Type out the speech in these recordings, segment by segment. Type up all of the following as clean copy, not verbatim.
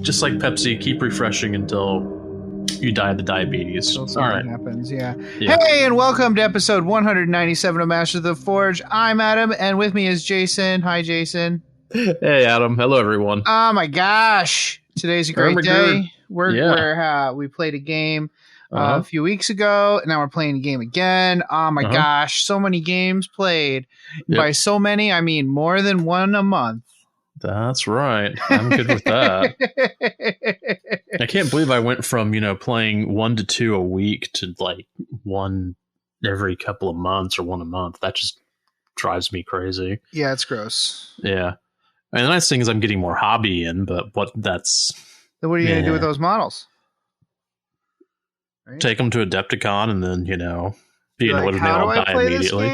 just like Pepsi, keep refreshing until you die of the diabetes. Until something All right. happens, yeah. Hey, and welcome to episode 197 of Masters of the Forge. I'm Adam, and with me is Jason. Hi, Jason. Hey, Adam. Hello, everyone. Oh my gosh, today's a great day. We played a game a few weeks ago, and now we're playing a game again. Oh my gosh, so many games played. Yep. By so many, I mean more than one a month. That's right. I'm good with that. I can't believe I went from, playing 1 to 2 a week to like one every couple of months or one a month. That just drives me crazy. Yeah, it's gross. Yeah. And the nice thing is I'm getting more hobby in, but then what are you going to do with those models? Right? Take them to Adepticon and then, be able to die immediately.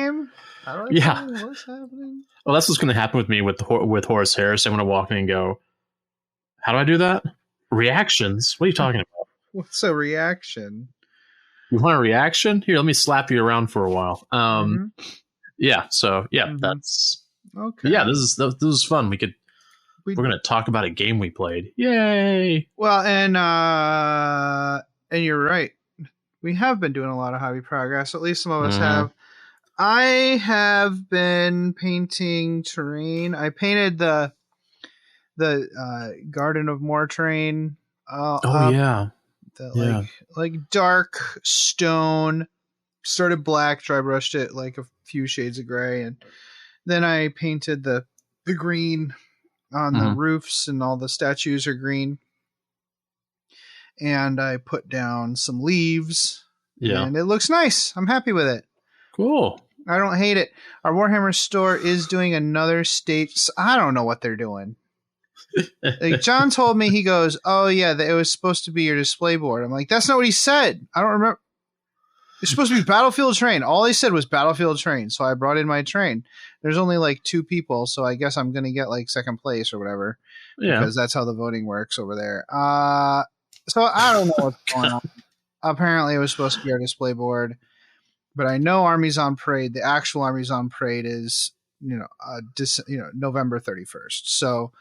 How do I play? What's happening? Well, that's what's going to happen with me with Horace Harris. I'm going to walk in and go, how do I do that? Reactions? What are you talking about? What's a reaction? You want a reaction? Here, let me slap you around for a while. Yeah. So that's okay. Yeah, this is fun. We're going to talk about a game we played. Yay! Well, and you're right. We have been doing a lot of hobby progress. At least some of us have. I have been painting terrain. I painted the Garden of Mortrain. Like dark stone. Started black, dry brushed it like a few shades of gray, and then I painted the green on the roofs, and all the statues are green. And I put down some leaves. Yeah, and it looks nice. I'm happy with it. Cool. I don't hate it. Our Warhammer store is doing another stage. I don't know what they're doing. Like John told me, he goes, "Oh yeah, it was supposed to be your display board." I'm like, "That's not what he said. I don't remember. It's supposed to be Battlefield Train." All he said was Battlefield Train, so I brought in my train. There's only like 2 people, so I guess I'm gonna get like second place or whatever. Yeah, because that's how the voting works over there. So I don't know what's going on. Apparently, it was supposed to be our display board. But I know Armies on Parade, the actual Armies on Parade is, November 31st. So,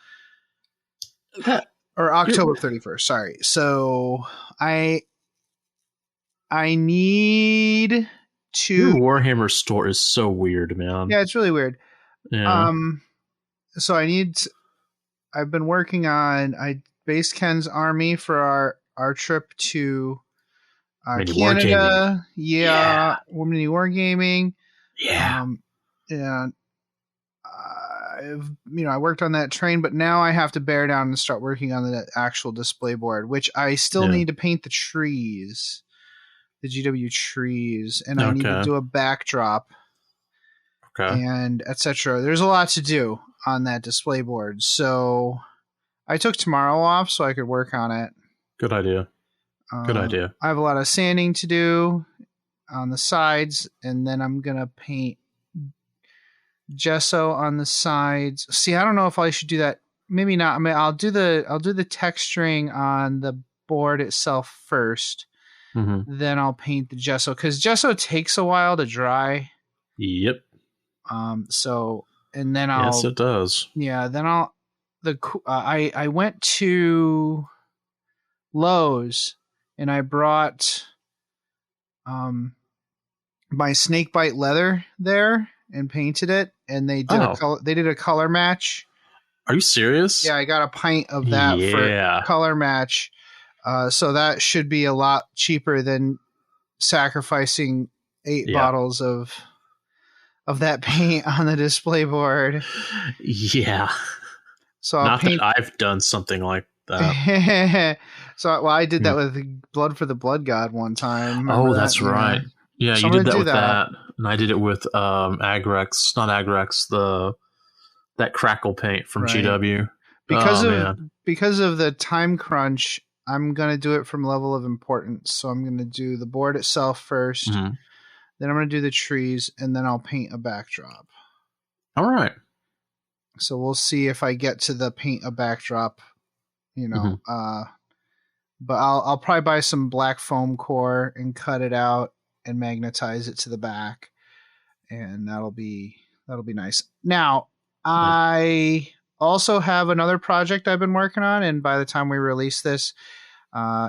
or October 31st. Sorry. So I need to. Your Warhammer store is so weird, man. Yeah, it's really weird. Yeah. So I've been working on. I based Ken's army for our trip to. Canada, Mini Wargaming, and I worked on that train, but now I have to bear down and start working on the actual display board, which I still need to paint the trees, the GW trees, and I need to do a backdrop, and etc. There's a lot to do on that display board, so I took tomorrow off so I could work on it. Good idea. Good idea. I have a lot of sanding to do on the sides, and then I'm gonna paint gesso on the sides. See, I don't know if I should do that. Maybe not. I mean, I'll do the texturing on the board itself first. Then I'll paint the gesso, because gesso takes a while to dry. Yep. So, and then I'll. Yes, it does. Yeah. Then I went to Lowe's. And I brought my snakebite leather there and painted it, and they did a color match. Are you serious? Yeah, I got a pint of that for color match. So that should be a lot cheaper than sacrificing 8 bottles of that paint on the display board. Yeah. So not that I've done something like that. So, I did that with Blood for the Blood God one time. Oh, that's right. Yeah, so you did that with that. And I did it with Agrex, not Agrex, that crackle paint from GW. Because of the time crunch, I'm going to do it from level of importance. So I'm going to do the board itself first. Then I'm going to do the trees, and then I'll paint a backdrop. All right. So we'll see if I get to the paint a backdrop, but I'll probably buy some black foam core and cut it out and magnetize it to the back, and that'll be nice. Now, I also have another project I've been working on, and by the time we release this,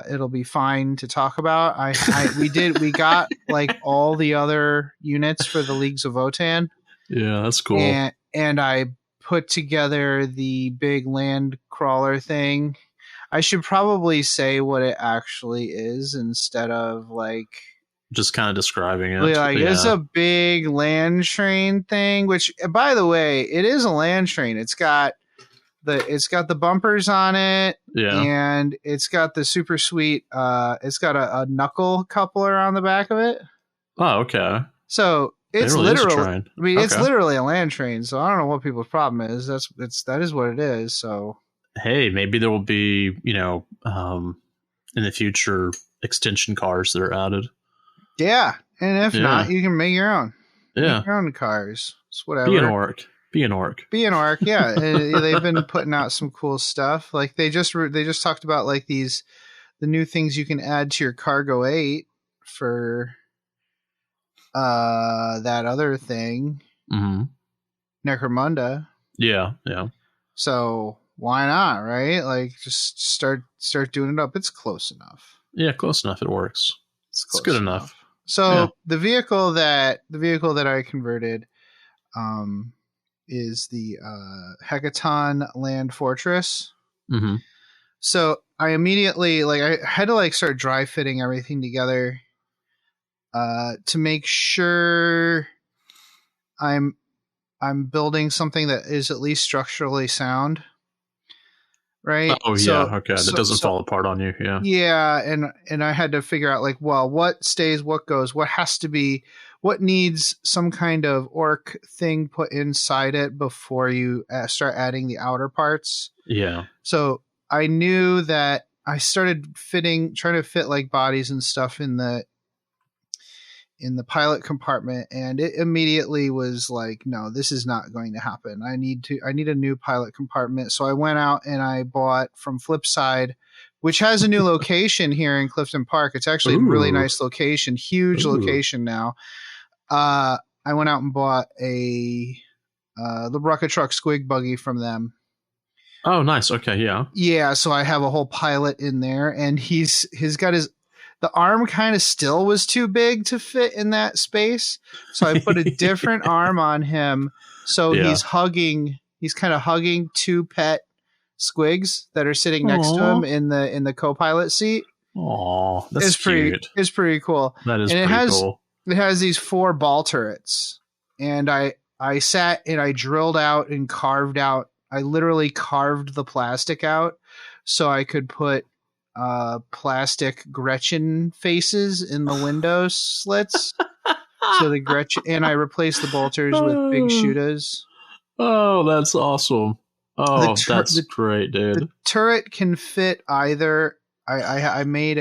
it'll be fine to talk about. We got like all the other units for the Leagues of Votann. Yeah, that's cool. And I put together the big land crawler thing. I should probably say what it actually is instead of like just kind of describing it. Like yeah. It's a big land train thing, which by the way, it is a land train. It's got the bumpers on it, and it's got the super sweet it's got a knuckle coupler on the back of it. Oh, okay. So it's really literally it's literally a land train, so I don't know what people's problem is. That is what it is. So hey, maybe there will be, in the future extension cars that are added. Yeah, and if not, you can make your own. Yeah, make your own cars. It's whatever. Be an orc. Yeah, they've been putting out some cool stuff. Like they just talked about like the new things you can add to your Cargo 8 for that other thing, Necromunda. Yeah. So why not, right? Like just start doing it up. It's close enough. Yeah, close enough. It works. It's good enough. So the vehicle that I converted, is the Hecaton Land Fortress. Mm-hmm. So I immediately I had to start dry fitting everything together to make sure I'm building something that is at least structurally sound. Right. Oh yeah. Okay. That doesn't fall apart on you. Yeah. Yeah. And I had to figure out what stays, what goes, what has to be, what needs some kind of orc thing put inside it before you start adding the outer parts. Yeah. So I knew that I started trying to fit like bodies and stuff in the pilot compartment, and it immediately was like, no, this is not going to happen. I need a new pilot compartment. So I went out and I bought from Flipside, which has a new location here in Clifton Park. It's actually a really nice location, huge location now. I went out and bought the Rucka Truck Squig buggy from them. Oh, nice. Okay, yeah. Yeah, so I have a whole pilot in there, and he's got the arm kind of still was too big to fit in that space. So I put a different arm on him. So he's kind of hugging two pet squigs that are sitting next to him in the co-pilot seat. Oh, that's cute. It's pretty cool. That is pretty cool. It has these 4 ball turrets, and I sat and I drilled out and carved out. I literally carved the plastic out so I could put plastic Gretchen faces in the window slits. So the Gretchen, and I replaced the bolters with big shootas. Oh, that's awesome. Oh, that's great, dude. The turret can fit either. I made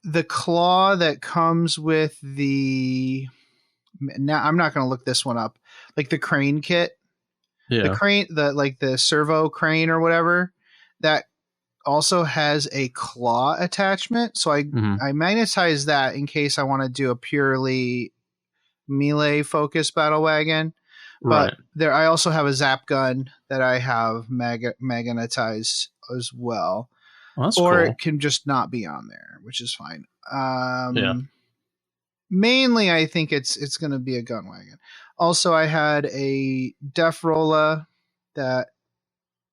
the claw that comes with the. Now I'm not going to look this one up. Like the crane kit. Yeah. The crane, the servo crane or whatever, that also has a claw attachment. So I magnetized that in case I want to do a purely melee focused battle wagon. But I also have a zap gun that I have magnetized as well. Well, that's or cool. It can just not be on there, which is fine. Mainly, I think it's going to be a gun wagon. Also, I had a Def Rolla that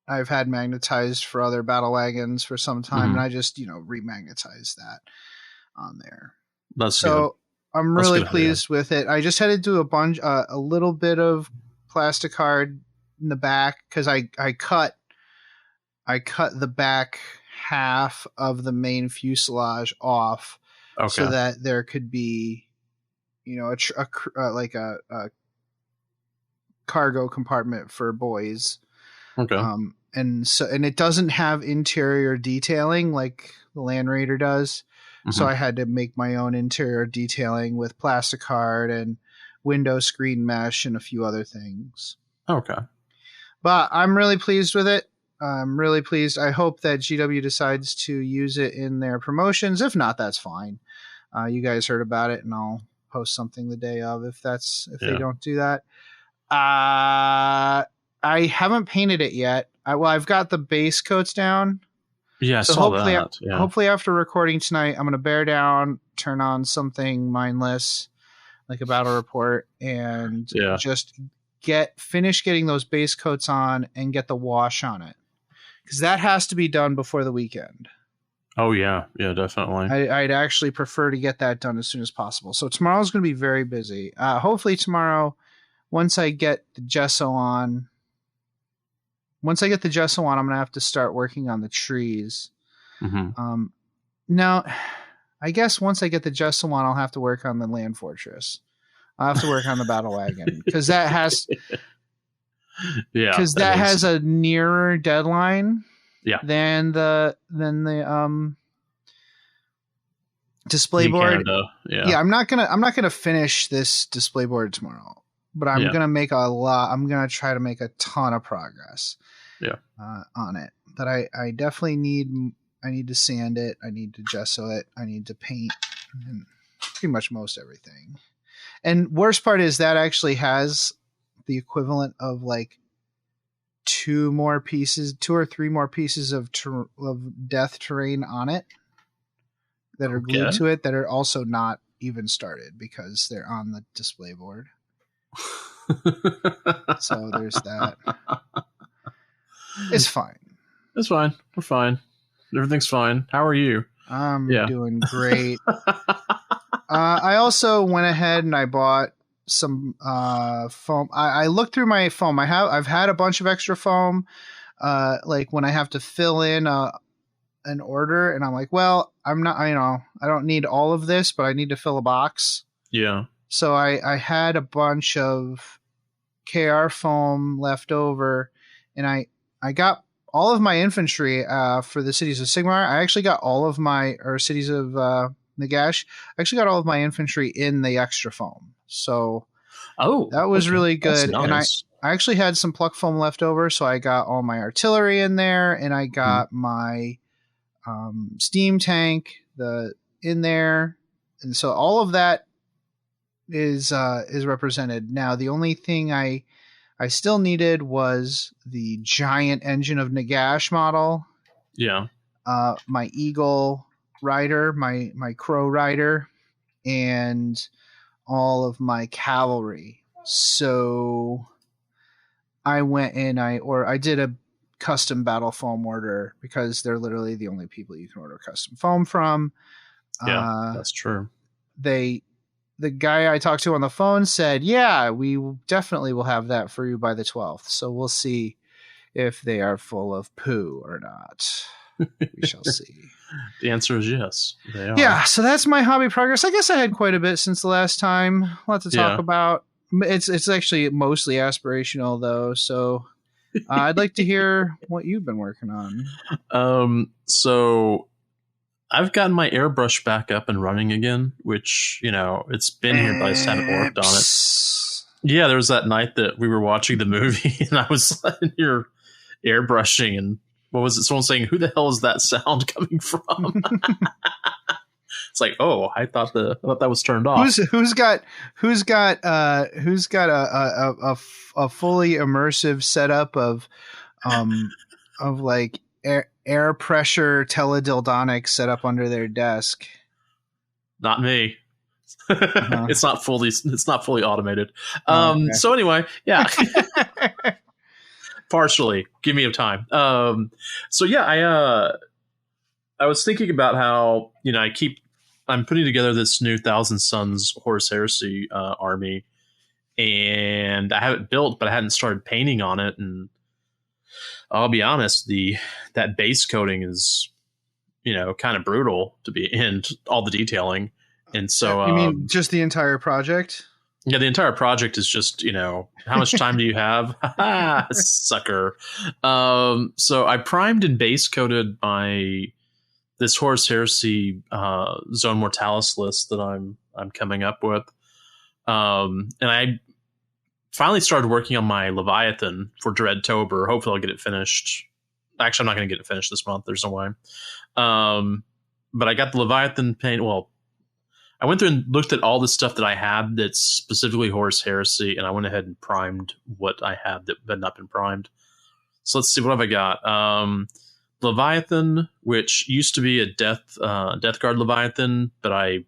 I've had magnetized for other battle wagons for some time, and I just remagnetized that on there. That's good. I'm really pleased with it. I just had to do a little bit of plastic hard in the back because I cut the back half of the main fuselage off, so that there could be, a cargo compartment for boys. Okay. And it doesn't have interior detailing like the Land Raider does. So I had to make my own interior detailing with plastic hard and window screen mesh and a few other things. Okay. But I'm really pleased with it. I'm really pleased. I hope that GW decides to use it in their promotions. If not, that's fine. You guys heard about it, and I'll post something the day of if they don't do that. I haven't painted it yet. I've got the base coats down. Yeah, I So saw that. Yeah. hopefully after recording tonight, I'm going to bear down, turn on something mindless, like a battle report, and just finish getting those base coats on and get the wash on it. Because that has to be done before the weekend. Oh, yeah. Yeah, definitely. I'd actually prefer to get that done as soon as possible. So tomorrow's going to be very busy. Hopefully tomorrow, once I get the gesso on, I'm going to have to start working on the trees. Mm-hmm. Now, I guess once I get the gesso on, I'll have to work on the land fortress. I'll have to work on the battle wagon because that has... Yeah, because that has a nearer deadline. Yeah. Than the display board. Yeah, I'm not gonna finish this display board tomorrow, but I'm gonna make I'm gonna try to make a ton of progress. Yeah. On it, but I definitely need. I need to sand it. I need to gesso it. I need to paint, and pretty much most everything. And worst part is that actually has the equivalent of like 2 or 3 more pieces of death terrain on it that are glued to it that are also not even started because they're on the display board. So there's that. It's fine. It's fine. We're fine. Everything's fine. How are you? I'm doing great. I also went ahead and I bought some foam. I looked through my foam. I've had a bunch of extra foam. Like when I have to fill in an order, and I'm like, well, I'm not. I don't need all of this, but I need to fill a box. Yeah. So I had a bunch of KR foam left over, and I got all of my infantry for the cities of Sigmar. I actually got all of cities of Nagash. I actually got all of my infantry in the extra foam. So that was really good. Nice. And I actually had some pluck foam left over, so I got all my artillery in there, and I got my steam tank in there, and so all of that is represented. Now the only thing I still needed was the giant engine of Nagash model. Yeah. My Eagle rider, my Crow rider, and all of my cavalry. So I went in, I did a custom battle foam order because they're literally the only people you can order custom foam from. Yeah, that's true. The guy I talked to on the phone said, yeah, we definitely will have that for you by the 12th. So we'll see if they are full of poo or not. We shall see. The answer is yes. They are. Yeah, so that's my hobby progress. I guess I had quite a bit since the last time. A lot to talk about. It's actually mostly aspirational, though. So I'd like to hear what you've been working on. So I've gotten my airbrush back up and running again, which, it's been here, but I just haven't worked on it. Yeah, there was that night that we were watching the movie, and I was in here airbrushing, and what was it? Someone saying, "Who the hell is that sound coming from?" It's like, oh, I thought that was turned off. Who's got a fully immersive setup of like air pressure teledildonics set up under their desk? Not me. It's not fully automated. Okay. So anyway, yeah. Partially. Give me a time. So yeah, I was thinking about how, I'm putting together this new Thousand Sons Horus Heresy army, and I have it built, but I hadn't started painting on it. And I'll be honest, that base coating is, kind of brutal to be in, all the detailing. And so, you mean just the entire project? Yeah, the entire project is just, how much time do you have? Sucker. So I primed and base coated this Horus Heresy Zone Mortalis list that I'm coming up with. And I finally started working on my Leviathan for Dreadtober. Hopefully I'll get it finished. Actually, I'm not going to get it finished this month. There's no way. But I got the Leviathan paint. Well, I went through and looked at all the stuff that I had that's specifically Horus Heresy, and I went ahead and primed what I had that had not been primed. So let's see, what have I got? Leviathan, which used to be a Death Guard Leviathan, but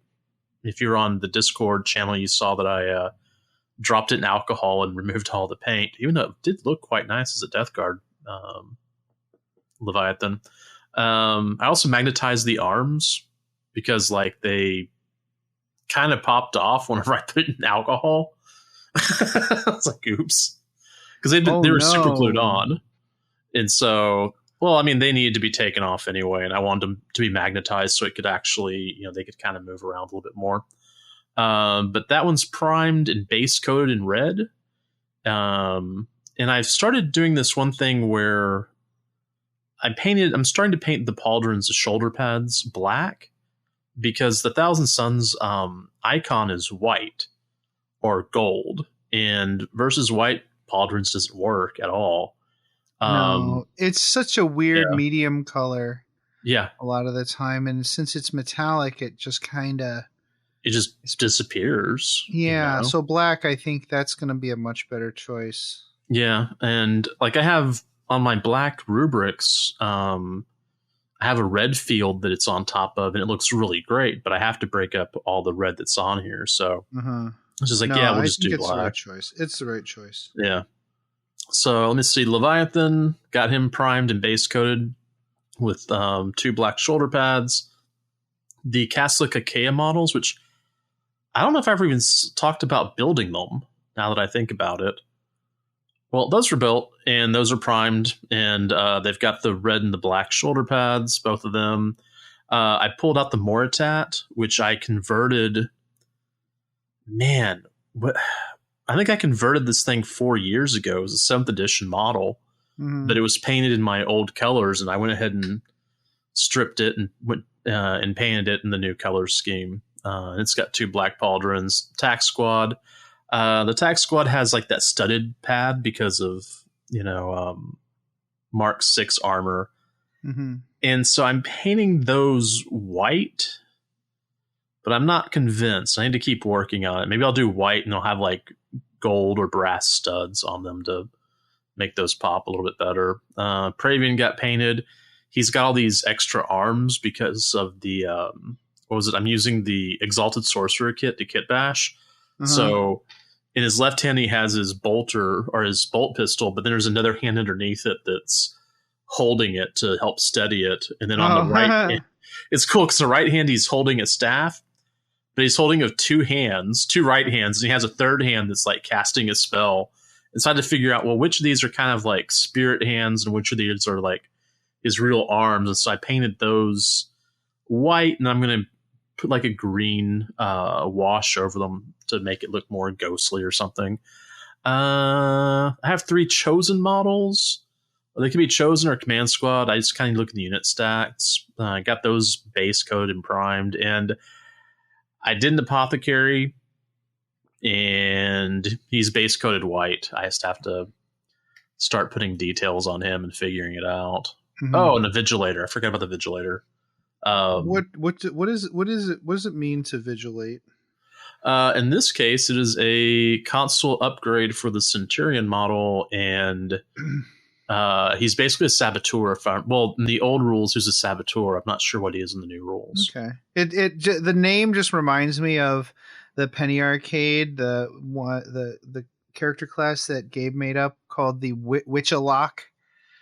if you're on the Discord channel, you saw that I dropped it in alcohol and removed all the paint, even though it did look quite nice as a Death Guard Leviathan. I also magnetized the arms because like they kind of popped off whenever I put it in alcohol. I was like, oops. Because they were super glued on. And so, well, I mean, they needed to be taken off anyway, and I wanted them to be magnetized so it could actually, they could kind of move around a little bit more. But that one's primed and base coated in red. And I've started doing this one thing where I'm starting to paint the pauldrons, the shoulder pads, black, because the Thousand Suns icon is white or gold, and versus white pauldrons doesn't work at all. No, it's such a weird medium color. Yeah, a lot of the time, and since it's metallic, it just kind of disappears. Yeah, so black, I think that's going to be a much better choice. Yeah, and like I have on my black rubrics, I have a red field that it's on top of, and it looks really great, but I have to break up all the red that's on here. So it's just like, we'll just do black. It's the right choice. It's the right choice. Yeah. So let me see. Leviathan, got him primed and base coated with 2 black shoulder pads. The Catholic Achaea models, which I don't know if I ever even talked about building them now that I think about it. Well, those were built, and those are primed, and they've got the red and the black shoulder pads, both of them. I pulled out the Moritat, which I converted. Man, I think I converted this thing 4 years ago. It was a 7th edition model, but it was painted in my old colors, and I went ahead and stripped it and went and painted it in the new color scheme. It's got 2 black pauldrons. Tax Squad. The Tax Squad has like that studded pad because of, Mark 6 armor. And so I'm painting those white, but I'm not convinced. I need to keep working on it. Maybe I'll do white and I'll have like gold or brass studs on them to make those pop a little bit better. Pravian got painted. He's got all these extra arms because of the, I'm using the Exalted Sorcerer kit, the kit bash. So in his left hand, he has his bolter or his bolt pistol, but then there's another hand underneath it that's holding it to help steady it. And then on the right hand, it's cool because the right hand, he's holding a staff, but he's holding of 2 hands, 2 right hands, and he has a third hand that's like casting a spell. And so I had to figure out, well, which of these are kind of like spirit hands and which of these are like his real arms. And so I painted those white, and I'm going to put like a green wash over them to make it look more ghostly or something. I have 3 chosen models. They can be chosen or command squad. I just kind of look at the unit stats. I got those base coated and primed, and I did an apothecary, and he's base coated white. I just have to start putting details on him and figuring it out. Oh, and a vigilator. I forgot about the vigilator. What does it mean to vigilate? In this case, it is a console upgrade for the Centurion model, and he's basically a saboteur. In the old rules, he's a saboteur. I'm not sure what he is in the new rules. Okay, the name just reminds me of the Penny Arcade, the character class that Gabe made up called the Witch-a-Lock.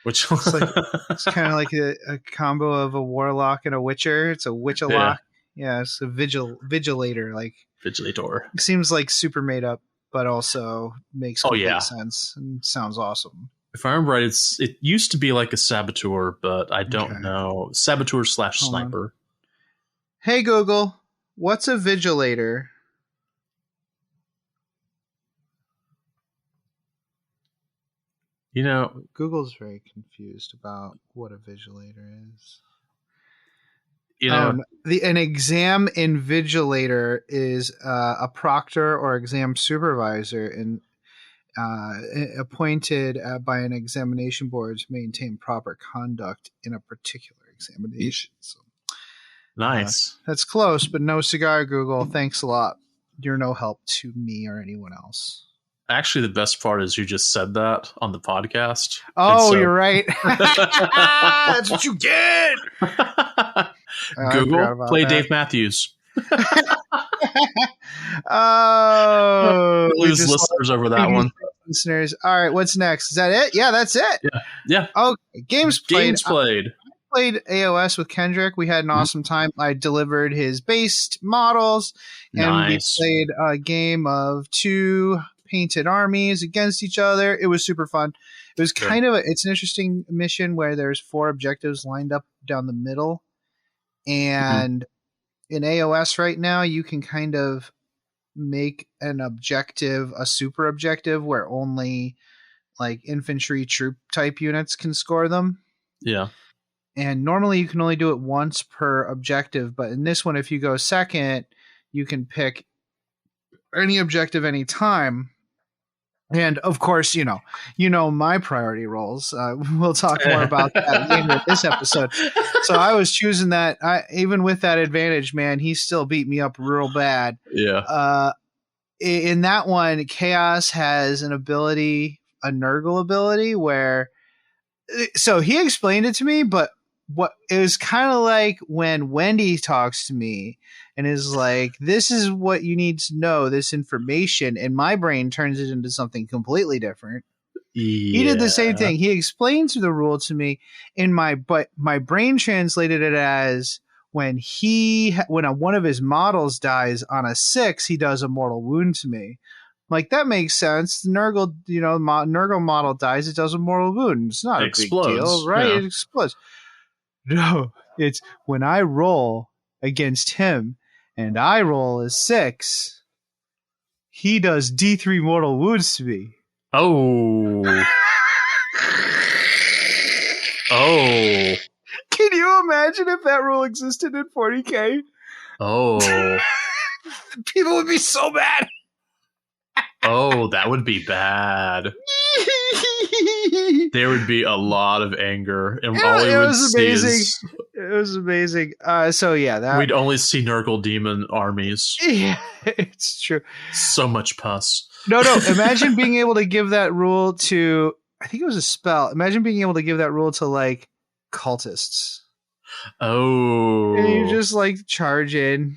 It's kind of like a combo of a warlock and a witcher. It's a Witch-a-Lock. Yeah, it's a vigilator. Like Vigilator. Seems like super made up, but also makes complete sense and sounds awesome. If I remember right, it used to be like a saboteur, but I don't know. Saboteur / sniper. Hey Google, what's a vigilator? Google's very confused about what a vigilator is. An exam invigilator is a proctor or exam supervisor and appointed by an examination board to maintain proper conduct in a particular examination. So Nice. That's close, but no cigar, Google. Thanks a lot. You're no help to me or anyone else. Actually, the best part is you just said that on the podcast. Oh, you're right. That's what you get. Google, play that. Dave Matthews. Oh, lose listeners over that one. Listeners. All right, what's next? Is that it? Yeah, that's it. Yeah. Okay, games played. I played AOS with Kendrick. We had an awesome time. I delivered his based models, and we played a game of 2 painted armies against each other. It was super fun. It was kind of it's an interesting mission where there's 4 objectives lined up down the middle, and in AOS right now you can kind of make an objective a super objective where only like infantry troop type units can score them. Yeah. And normally you can only do it once per objective, but in this one, if you go second, you can pick any objective anytime. And of course, you know my priority roles. We'll talk more about that at the end of this episode. So I was choosing that. Even with that advantage, man, he still beat me up real bad. Yeah. In that one, Chaos has an ability, a Nurgle ability, where. So he explained it to me, but what it was kind of like when Wendy talks to me and is like, this is what you need to know, this information, and my brain turns it into something completely different. He did the same thing. He explained the rule to me but my brain translated it as when one of his models dies on a 6, he does a mortal wound to me. Like, that makes sense. The Nurgle, Nurgle model dies, it does a mortal wound. It's not a big deal, right? Yeah. It explodes. No, it's when I roll against him and I roll a 6, he does D3 mortal wounds to me. Oh. Oh. Can you imagine if that rule existed in 40K? Oh. People would be so mad. Oh, that would be bad. There would be a lot of anger, and all we would see is... It was amazing. So yeah, we'd only see Nurgle demon armies. Yeah, it's true. So much pus. No. Imagine being able to give that rule to... I think it was a spell. Imagine being able to give that rule to, like, cultists. Oh. And you just, like, charge in.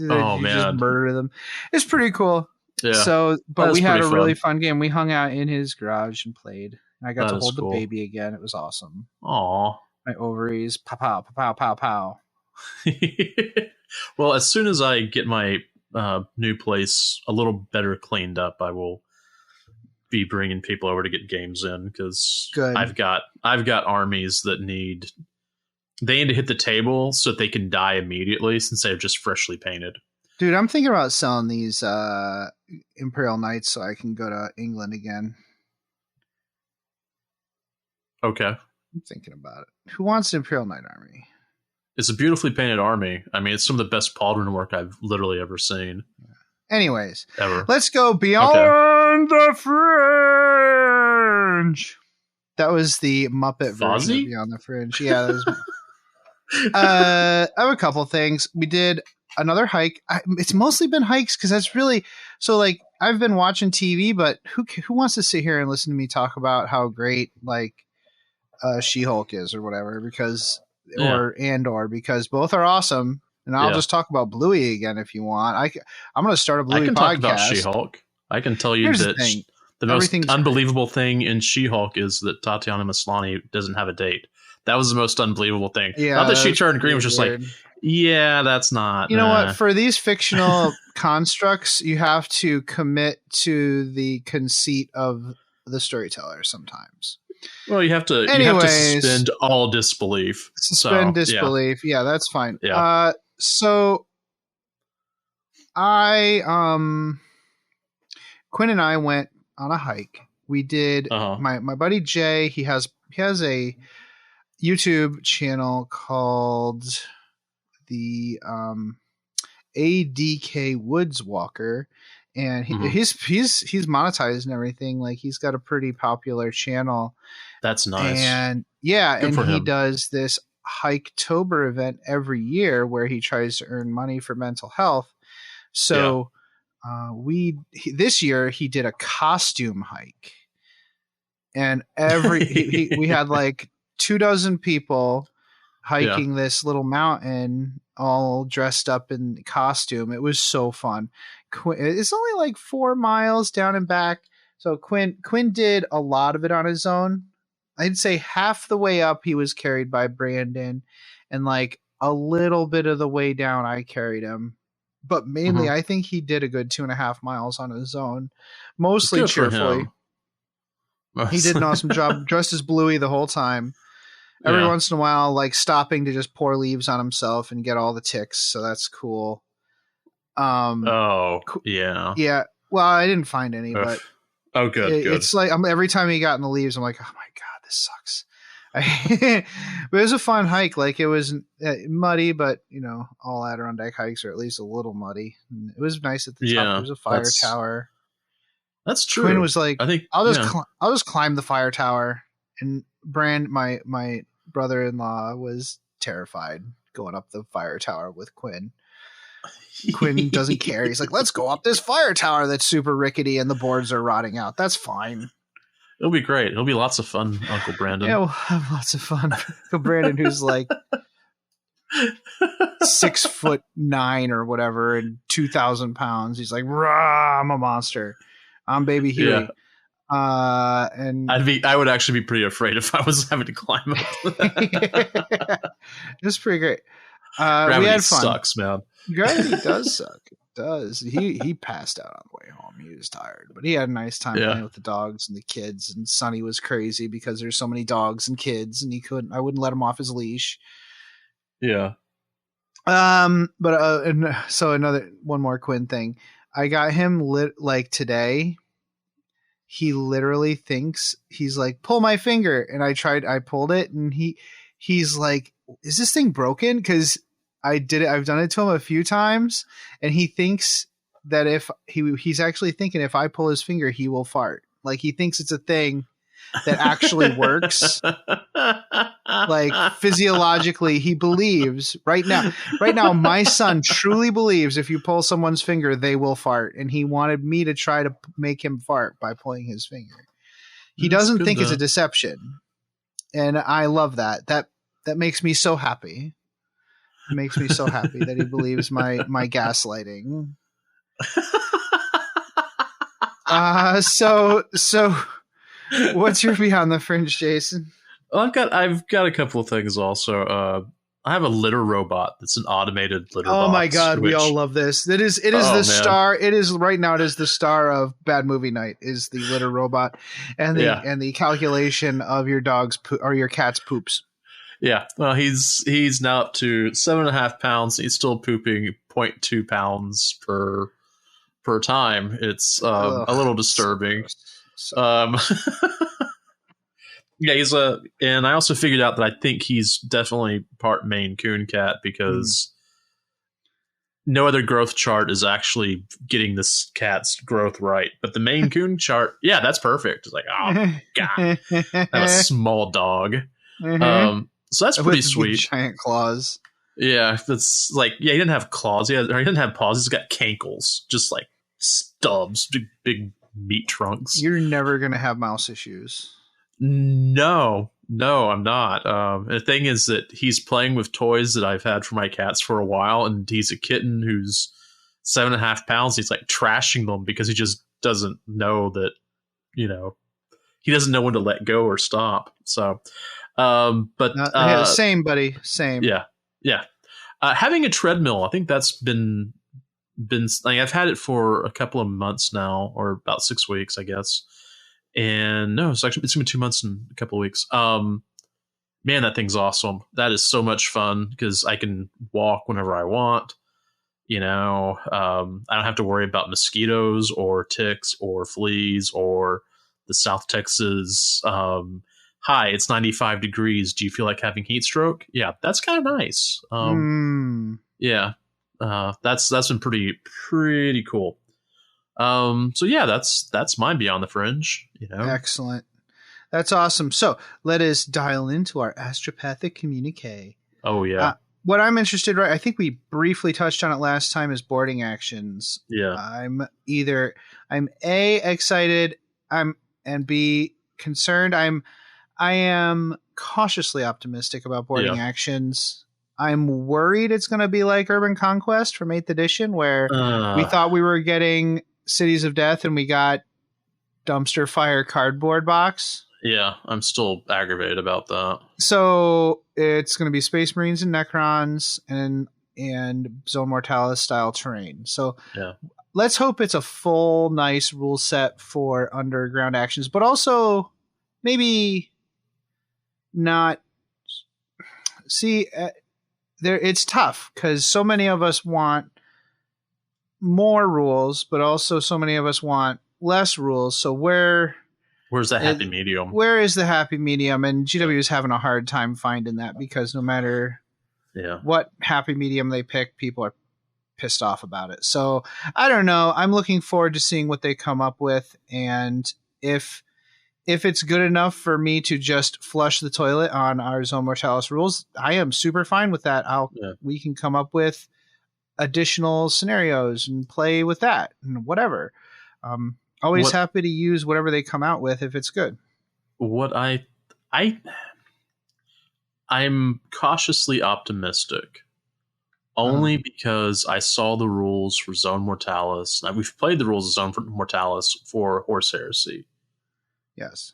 Oh, man. Just murder them. It's pretty cool. Yeah. So, but we had a really fun game. We hung out in his garage and played. I got to hold the baby again. It was awesome. Aw. My ovaries, pow, pow, pow, pow, pow. Well, as soon as I get my new place a little better cleaned up, I will be bringing people over to get games in, because I've got armies that need to hit the table so that they can die immediately, since they're just freshly painted. Dude, I'm thinking about selling these Imperial Knights so I can go to England again. Okay. I'm thinking about it. Who wants an Imperial Knight army? It's a beautifully painted army. I mean, it's some of the best pauldron work I've literally ever seen. Anyways, ever. Let's go beyond the fringe. That was the Muppet version of Beyond the Fringe. Yeah, that was... I have a couple things. We did another hike. It's mostly been hikes because that's really so. Like, I've been watching TV, but who wants to sit here and listen to me talk about how great like She-Hulk is or whatever? Because because both are awesome. And I'll just talk about Bluey again if you want. I'm going to start a Bluey podcast. Talk about She-Hulk. I can tell you that the most unbelievable thing in She-Hulk is that Tatiana Maslany doesn't have a date. That was the most unbelievable thing. Yeah, not that she turned green was just weird. Like, yeah, that's not. You know what? For these fictional constructs, you have to commit to the conceit of the storyteller sometimes. Well, you have to suspend all disbelief. Suspend disbelief. Yeah, that's fine. Yeah. So Quinn and I went on a hike. We did my buddy Jay, he has a YouTube channel called the ADK Woods Walker, and he's monetized and everything. Like, he's got a pretty popular channel. That's nice. And yeah, Good and he does this Hiketober event every year where he tries to earn money for mental health. So this year he did a costume hike, and we had like 24 people hiking this little mountain, all dressed up in costume. It was so fun. It's only like 4 miles down and back. So Quinn did a lot of it on his own. I'd say half the way up he was carried by Brandon, and like a little bit of the way down I carried him. But mainly I think he did a good 2.5 miles on his own, mostly good cheerfully. He did an awesome job, dressed as Bluey the whole time. Every once in a while, like stopping to just pour leaves on himself and get all the ticks. So that's cool. Yeah. Well, I didn't find any, but good. It's like every time he got in the leaves, I'm like, oh my god, this sucks. But it was a fun hike. Like, it was muddy, but all Adirondack hikes are at least a little muddy. And it was nice at the top. There was a fire tower. That's true. Quinn was like, I think I'll just climb the fire tower. And my brother-in-law was terrified going up the fire tower with Quinn. Quinn doesn't care. He's like, let's go up this fire tower that's super rickety and the boards are rotting out. That's fine. It'll be great. It'll be lots of fun, Uncle Brandon. Yeah, we'll have lots of fun. Uncle Brandon, who's like 6'9" or whatever and 2,000 pounds. He's like, rah, I'm a monster. I'm Baby Huey. Yeah. And I would actually be pretty afraid if I was having to climb up. It was pretty great. Gravity we had fun. Sucks, man. Gravity does suck. It does. He passed out on the way home. He was tired, but he had a nice time playing with the dogs and the kids. And Sonny was crazy because there's so many dogs and kids, and I wouldn't let him off his leash. Yeah. But so one more Quinn thing. I got him like today. He literally thinks he's like, pull my finger, and I pulled it, and he's like, is this thing broken? Because I've done it to him a few times, and he thinks that if he's actually thinking if I pull his finger, he will fart. Like, he thinks it's a thing that actually works. Like, physiologically, he believes right now, my son truly believes if you pull someone's finger, they will fart. And he wanted me to try to make him fart by pulling his finger. He doesn't think it's a deception. And I love that. That makes me so happy. It makes me so happy that he believes my gaslighting. So what's your Beyond the Fringe, Jason? Well, I've got a couple of things also. I have a litter robot that's an automated litter box. Oh my god, we all love this. It is the star. It is right now. It is the star of Bad Movie Night. Is the litter robot and the calculation of your dog's or your cat's poops. Yeah, well, he's now up to 7.5 pounds. He's still pooping 0.2 pounds per time. It's a little disturbing. Yeah, and I also figured out that I think he's definitely part Maine Coon cat because no other growth chart is actually getting this cat's growth right. But the Maine Coon chart, yeah, that's perfect. It's like, oh god, I have a small dog. So that's pretty sweet. Giant claws. Yeah, that's like, he didn't have claws. He didn't have paws. He's got cankles, just like stubs, big meat trunks. You're never gonna have mouse issues. No, I'm not. The thing is that he's playing with toys that I've had for my cats for a while, and he's a kitten who's 7.5 pounds. He's like trashing them because he just doesn't know that, he doesn't know when to let go or stop. So, same, buddy. Same. Yeah. Having a treadmill, I think that's been like, I've had it for a couple of months now, or about 6 weeks, I guess. And no, it's gonna be 2 months and a couple of weeks. Man, that thing's awesome. That is so much fun because I can walk whenever I want. I don't have to worry about mosquitoes or ticks or fleas or the South Texas. Hi, it's 95 degrees. Do you feel like having heat stroke? Yeah, that's kind of nice. Yeah, that's been pretty cool. So yeah, that's my Beyond the Fringe. Excellent. That's awesome. So let us dial into our astropathic communique. Oh, yeah. What I'm interested, right? I think we briefly touched on it last time. Is boarding actions. Yeah. I'm A, excited. And B, concerned. I am cautiously optimistic about boarding actions. I'm worried it's going to be like Urban Conquest from 8th edition, where we thought we were getting Cities of Death and we got dumpster fire cardboard box. Yeah, I'm still aggravated about that. So it's going to be Space Marines and Necrons and Zone Mortalis style terrain. So let's hope it's a full, nice rule set for underground actions, but also maybe not. See, it's tough because so many of us want more rules, but also so many of us want less rules. So where's the happy medium? Where is the happy medium? And GW is having a hard time finding that because no matter what happy medium they pick, people are pissed off about it. So I don't know. I'm looking forward to seeing what they come up with. And if it's good enough for me to just flush the toilet on our Zone Mortalis rules, I am super fine with that. We can come up with additional scenarios and play with that and whatever. Always happy to use whatever they come out with if it's good. What I'm cautiously optimistic, only because I saw the rules for Zone Mortalis. Now, we've played the rules of Zone Mortalis for Horse Heresy. Yes,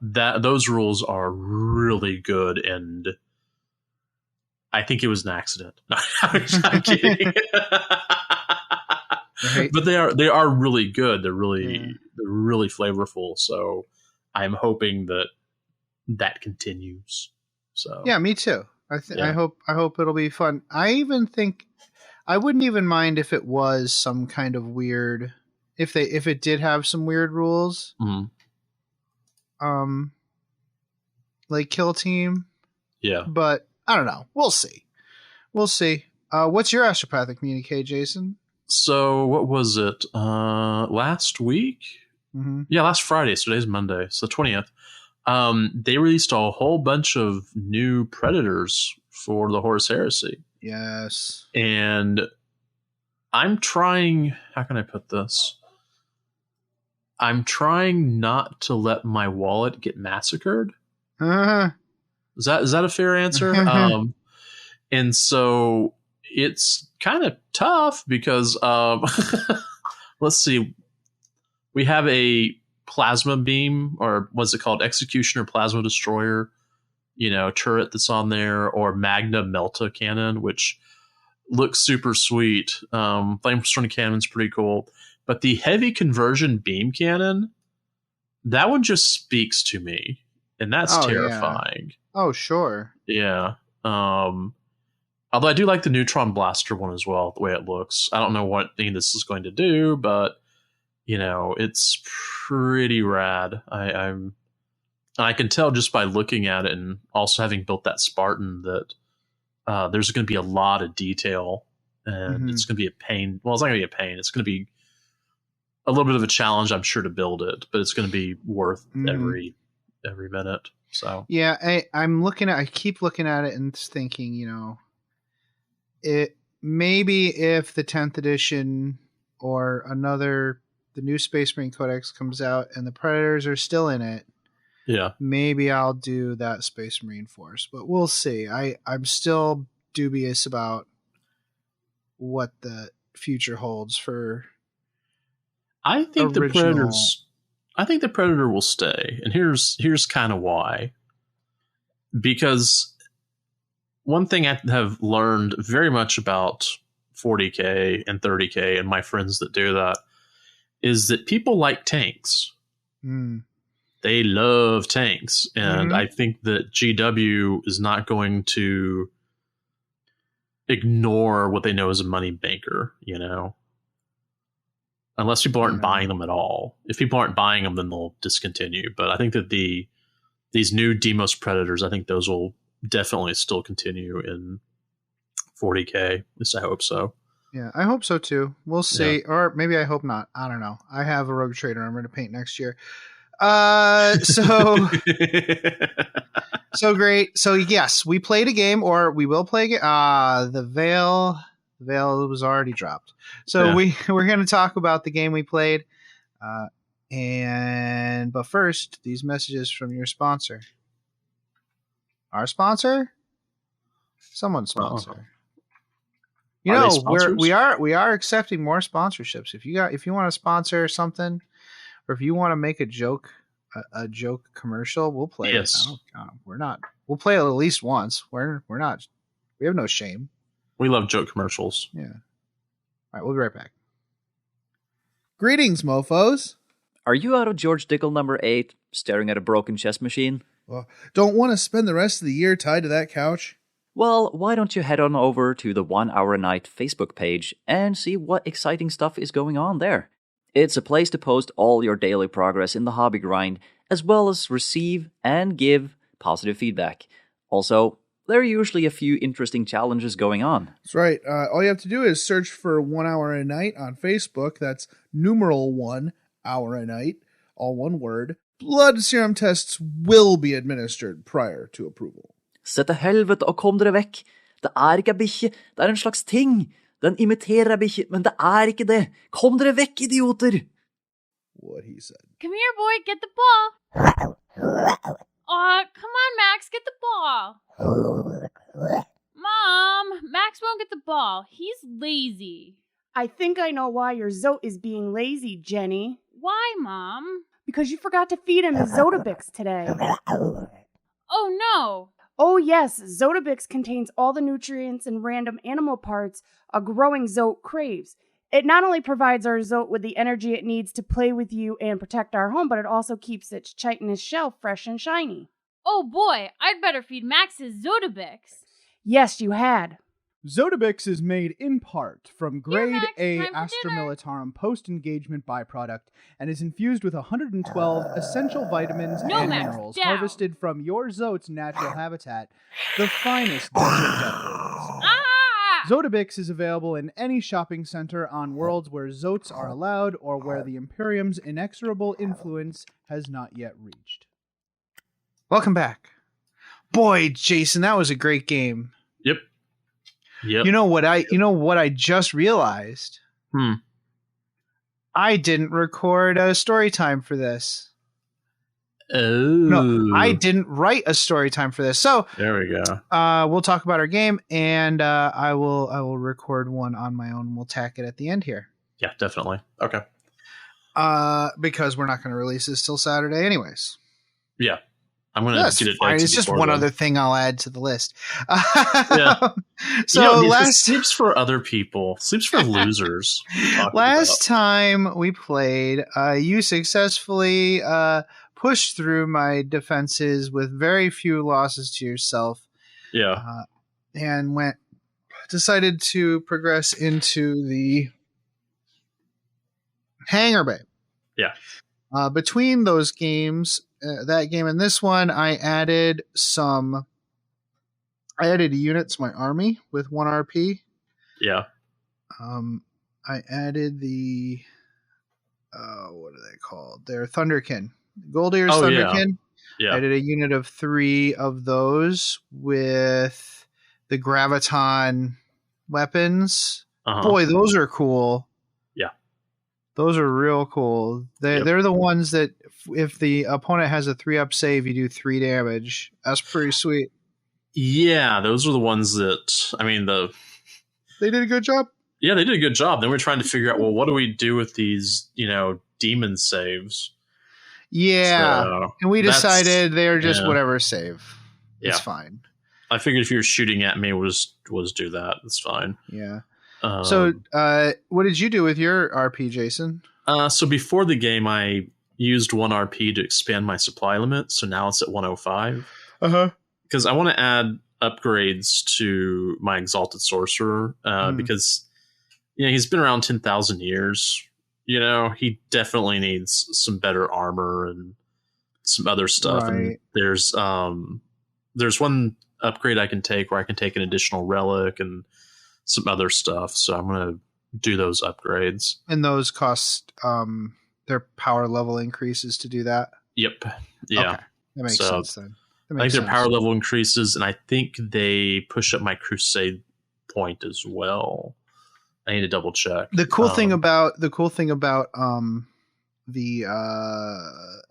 those rules are really good, and I think it was an accident. No, I'm kidding. Right. But they are really good. They're really flavorful. So I'm hoping that continues. So yeah, me too. I hope it'll be fun. I even think I wouldn't even mind if it was some kind of weird if it did have some weird rules. Mm-hmm. Like Kill Team. Yeah. But I don't know. We'll see. What's your astropathic communique, Jason? So what was it? Last week? Mm-hmm. Yeah, last Friday. So today's Monday. So the 20th. They released a whole bunch of new Predators for the Horus Heresy. Yes. And I'm trying, how can I put this? I'm trying not to let my wallet get massacred. Uh-huh. Is that a fair answer? And so it's kind of tough because let's see. We have a plasma beam, or what's it called? Executioner Plasma Destroyer, turret that's on there, or Magna Melta cannon, which looks super sweet. Flamestone cannon's pretty cool. But the heavy conversion beam cannon, that one just speaks to me. And that's terrifying. Yeah. Oh, sure. Yeah. Although I do like the neutron blaster one as well, the way it looks. I don't know what thing this is going to do, but it's pretty rad. I can tell just by looking at it and also having built that Spartan that there's going to be a lot of detail, and it's going to be a pain. Well, it's not going to be a pain. It's going to be a little bit of a challenge, I'm sure, to build it, but it's going to be worth every minute. So yeah, I keep looking at it and thinking, it maybe if the 10th edition or the new Space Marine Codex comes out and the Predators are still in it, maybe I'll do that Space Marine Force, but we'll see. I'm still dubious about what the future holds for. I think the Predator will stay, and here's kind of why. Because one thing I have learned very much about 40K and 30K and my friends that do that is that people like tanks. They love tanks, and I think that GW is not going to ignore what they know as a money banker, unless people aren't buying them at all. If people aren't buying them, then they'll discontinue. But I think that these new Demos Predators, I think those will definitely still continue in 40K. At least I hope so. Yeah, I hope so too. We'll see. Yeah. Or maybe I hope not. I don't know. I have a Rogue Trader armor to paint next year. So great. So yes, we played a game, or we will play a game. The veil was already dropped. So we're going to talk about the game we played. But first, these messages from your sponsor. Our sponsor? Someone's sponsor. You know, we are accepting more sponsorships. If you want to sponsor something, or if you want to make a joke commercial, we'll play it. We'll play it at least once. We have no shame. We love joke commercials. Yeah. All right, we'll be right back. Greetings, mofos. Are you out of George Dickel number 8, staring at a broken chess machine? Don't want to spend the rest of the year tied to that couch? Well, why don't you head on over to the 1 Hour a Night Facebook page and see what exciting stuff is going on there. It's a place to post all your daily progress in the hobby grind, as well as receive and give positive feedback. Also, there are usually a few interesting challenges going on. That's right. All you have to do is search for 1 Hour a Night on Facebook. That's numeral 1 hour a night, all one word. Blood serum tests will be administered prior to approval. Se til helvete og kom dere vekk. Det ikke en bikkje, det en slags ting. Den imiterer en bikkje, men det ikke det. Kom dere vekk, idioter! What he said. Come here, boy, get the ball. Come on, Max, get the ball. Mom, Max won't get the ball. He's lazy. I think I know why your Zote is being lazy, Jenny. Why, Mom? Because you forgot to feed him Zotabix today. Oh, no. Oh, yes, Zotabix contains all the nutrients and random animal parts a growing Zote craves. It not only provides our Zote with the energy it needs to play with you and protect our home, but it also keeps its chitinous shell fresh and shiny. Oh, boy, I'd better feed Max his Zotabix. Yes, you had. Zotabix is made in part from grade Max, A time for Astra dinner. Militarum post-engagement byproduct and is infused with 112 essential vitamins No, and Max, minerals down. harvested from your Zote's natural habitat, the finest desert devils. Zotabix is available in any shopping center on worlds where Zotes are allowed or where the Imperium's inexorable influence has not yet reached. Welcome back. Boy, Jason, that was a great game. Yep. You know what I just realized? I didn't record a story time for this. Oh. No, I didn't write a story time for this. So there we go. We'll talk about our game, and I will record one on my own. We'll tack it at the end here. Yeah, definitely. Okay. Because we're not going to release this till Saturday, anyways. Yeah. I'm going to get it. Fine. It's just one other thing I'll add to the list. Yeah. So sleeps for other people. Sleeps for losers. Last time we played, you successfully pushed through my defenses with very few losses to yourself. Yeah. And decided to progress into the Hangar Bay. Yeah. Between those games, that game and this one, I added a unit to my army with 1 RP. Yeah. I added the what are they called? They're Thunderkin. Goldear's Thunderkin. Yeah. I did a unit of 3 of those with the Graviton weapons. Boy, those are cool. Yeah. Those are real cool. They're the ones that if the opponent has a 3-up save, you do 3 damage. That's pretty sweet. Yeah, those are the ones that, they did a good job. Yeah, they did a good job. Then we're trying to figure out, well, what do we do with these, demon saves? Yeah. So and we decided they're just whatever save. Yeah. It's fine. I figured if you were shooting at me, we'll just do that. It's fine. Yeah. So what did you do with your RP, Jason? So before the game, I used 1 RP to expand my supply limit. So now it's at 105. Because I want to add upgrades to my Exalted Sorcerer. Because he's been around 10,000 years. He definitely needs some better armor and some other stuff. Right. And there's one upgrade I can take where I can take an additional relic and some other stuff. So I'm going to do those upgrades. And those cost their power level increases to do that? Yep. Yeah. Okay. That makes So, sense then. That I think makes their sense. power level increases, and I think they push up my crusade point as well. I need to double check. The cool thing about the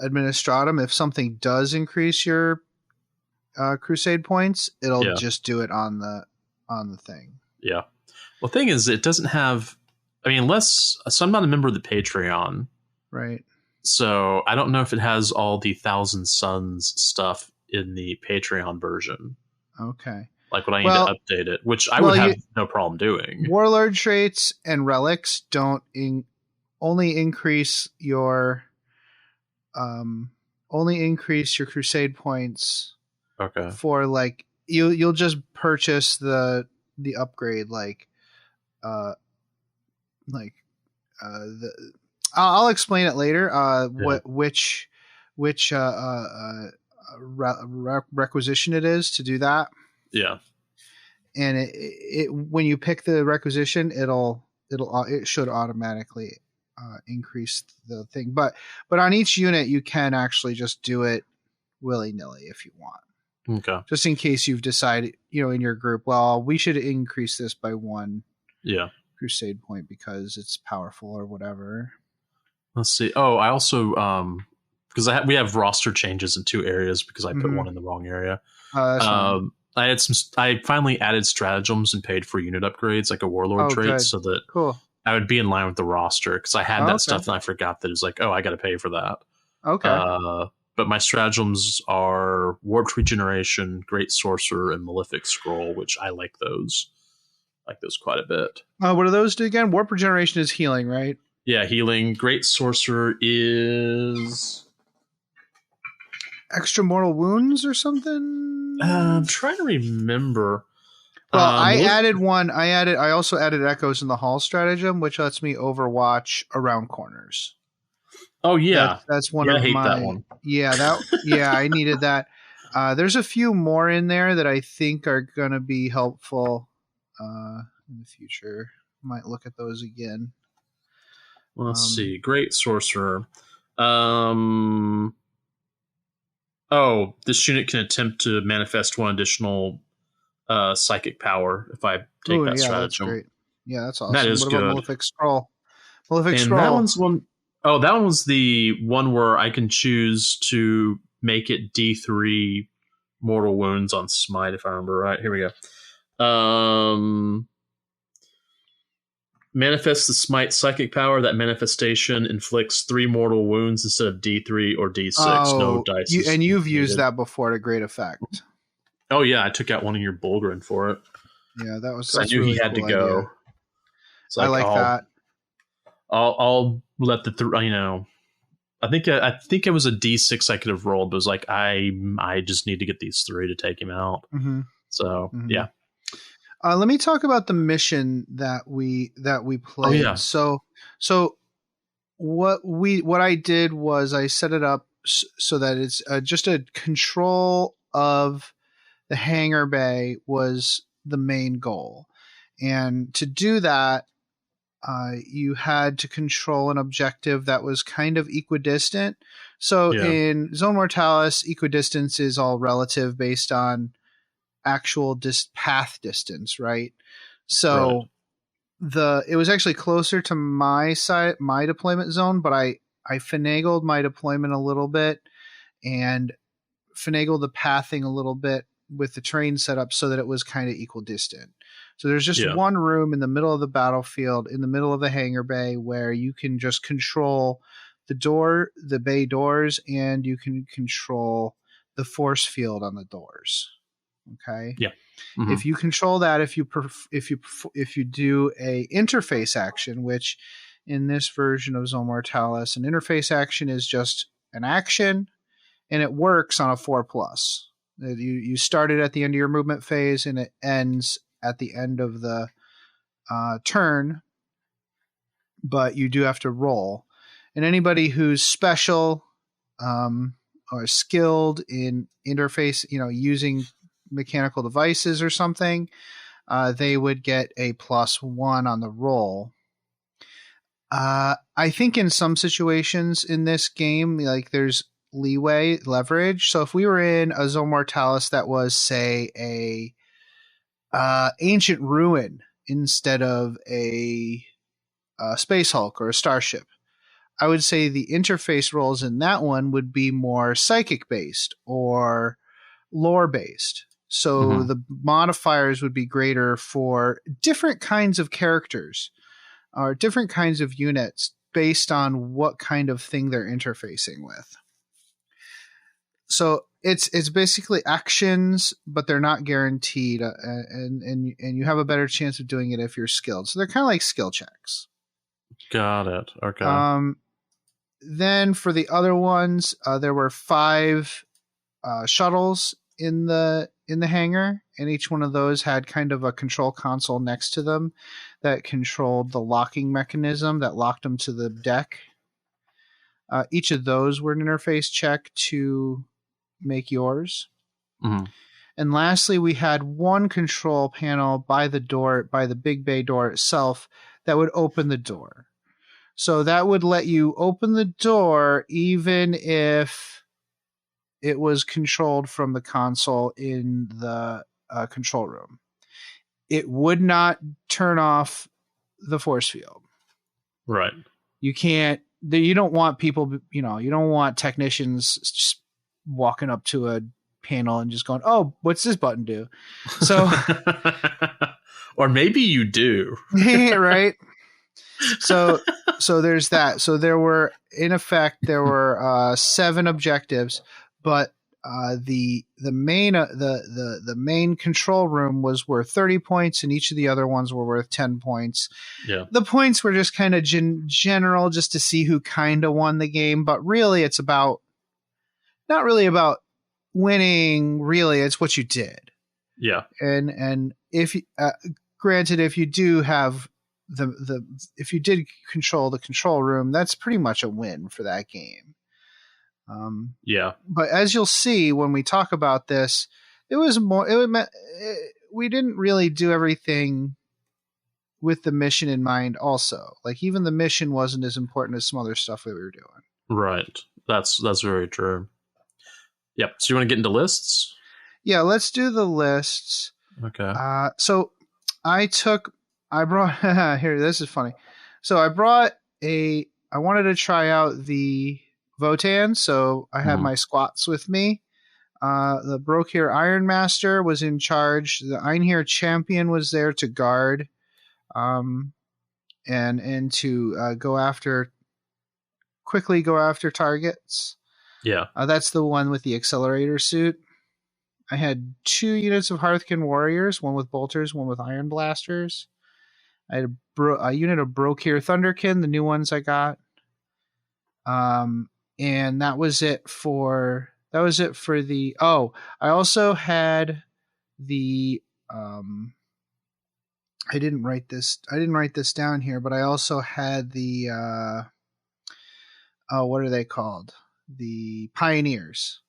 administratum, if something does increase your crusade points, it'll just do it on the thing. Yeah. Well, the thing is, it doesn't have. I mean, so I'm not a member of the Patreon, right? So I don't know if it has all the Thousand Suns stuff in the Patreon version. Okay. Like when I need to update it, which I would have no problem doing. Warlord traits and relics don't only increase your crusade points. Okay. For like you'll just purchase the upgrade I'll explain it later. Which requisition it is to do that. Yeah. And it when you pick the requisition, it should automatically increase the thing. But on each unit, you can actually just do it willy-nilly if you want. Okay. Just in case you've decided, in your group, well, we should increase this by 1 crusade point because it's powerful or whatever. Let's see. Oh, I also because we have roster changes in 2 areas because I put one in the wrong area. I finally added stratagems and paid for unit upgrades, like a warlord trait, so that I would be in line with the roster because I had that stuff and I forgot that it's like, I got to pay for that. Okay. But my stratagems are Warped Regeneration, Great Sorcerer, and Malefic Scroll, which I like those. I like those quite a bit. What do those do again? Warp Regeneration is healing, right? Yeah, healing. Great Sorcerer is extra mortal wounds or something? I'm trying to remember. Well, I also added Echoes in the Hall stratagem, which lets me overwatch around corners. Oh yeah, that's one of my. I hate that one. Yeah, I needed that. There's a few more in there that I think are going to be helpful in the future. Might look at those again. Well, let's see. Great Sorcerer. This unit can attempt to manifest 1 additional psychic power if I take that stratagem. That's great. Yeah, that's awesome. That is what good. About Malefic Scroll? That one's one. Oh, that one was the one where I can choose to make it D3 mortal wounds on smite, if I remember right. Here we go. Manifest the smite psychic power. That manifestation inflicts 3 mortal wounds instead of D3 or D6. No dice. You've used that before to great effect. Oh yeah, I took out one of your Bulgrin for it. Yeah, that was. I knew really he had to go. So I like that. I'll let I think it was a D6 I could have rolled, but it was like I just need to get these 3 to take him out. Mm-hmm. So yeah. Let me talk about the mission that we played. Oh, yeah. So what I did was I set it up so that it's just a control of the hangar bay was the main goal, and to do that, you had to control an objective that was kind of equidistant. So in Zone Mortalis, equidistance is all relative based on actual path distance, right? So it was actually closer to my deployment zone, but I finagled my deployment a little bit and finagled the pathing a little bit with the terrain setup so that it was kind of equidistant. So there's just one room in the middle of the battlefield, in the middle of the hangar bay, where you can just control the bay doors, and you can control the force field on the doors. Okay. Yeah. Mm-hmm. If you control that, if you do a interface action, which in this version of Zone Mortalis, an interface action is just an action, and it works on a 4+. You start it at the end of your movement phase, and it ends at the end of the turn, but you do have to roll. And anybody who's special or skilled in interface, using mechanical devices or something, they would get a +1 on the roll. I think in some situations in this game, like there's leverage. So if we were in a Zone Mortalis that was, say, a ancient ruin instead of a Space Hulk or a starship, I would say the interface roles in that one would be more psychic based or lore based. So the modifiers would be greater for different kinds of characters or different kinds of units based on what kind of thing they're interfacing with. So it's basically actions, but they're not guaranteed, and you have a better chance of doing it if you're skilled. So they're kind of like skill checks. Got it. Okay. Then for the other ones, there were 5 shuttles in the hangar, and each one of those had kind of a control console next to them that controlled the locking mechanism that locked them to the deck. Each of those were an interface check to make yours. And lastly, we had one control panel by the big bay door itself that would open the door. So that would let you open the door even if it was controlled from the console in the control room. It would not turn off the force field. Right. You can't. You don't want people. You don't want technicians just walking up to a panel and just going, "Oh, what's this button do?" So, or maybe you do. Right. So there's that. So there were 7 objectives, but the main control room was worth 30 points, and each of the other ones were worth 10 points. Yeah. The points were just kind of general, just to see who kind of won the game, but really it's not really about winning. Really, it's what you did. Yeah. And if granted, if you do have if you did control the control room, that's pretty much a win for that game. Yeah. But as you'll see when we talk about this, we didn't really do everything with the mission in mind also. Like, even the mission wasn't as important as some other stuff that we were doing. Right. That's very true. Yep. So you want to get into lists? Yeah, let's do the lists. Okay. So I brought here, this is funny. So I wanted to try out the Votann, so I had my squats with me. The Brokir Ironmaster was in charge. The Einhir Champion was there to guard, and to quickly go after targets. Yeah. That's the one with the accelerator suit. I had 2 units of Hearthkin Warriors, one with bolters, one with iron blasters. I had a unit of Brokir Thunderkin, the new ones I got. And that was it for the. Oh, I also had the. I didn't write this down here, but I also had the. What are they called? The Pioneers.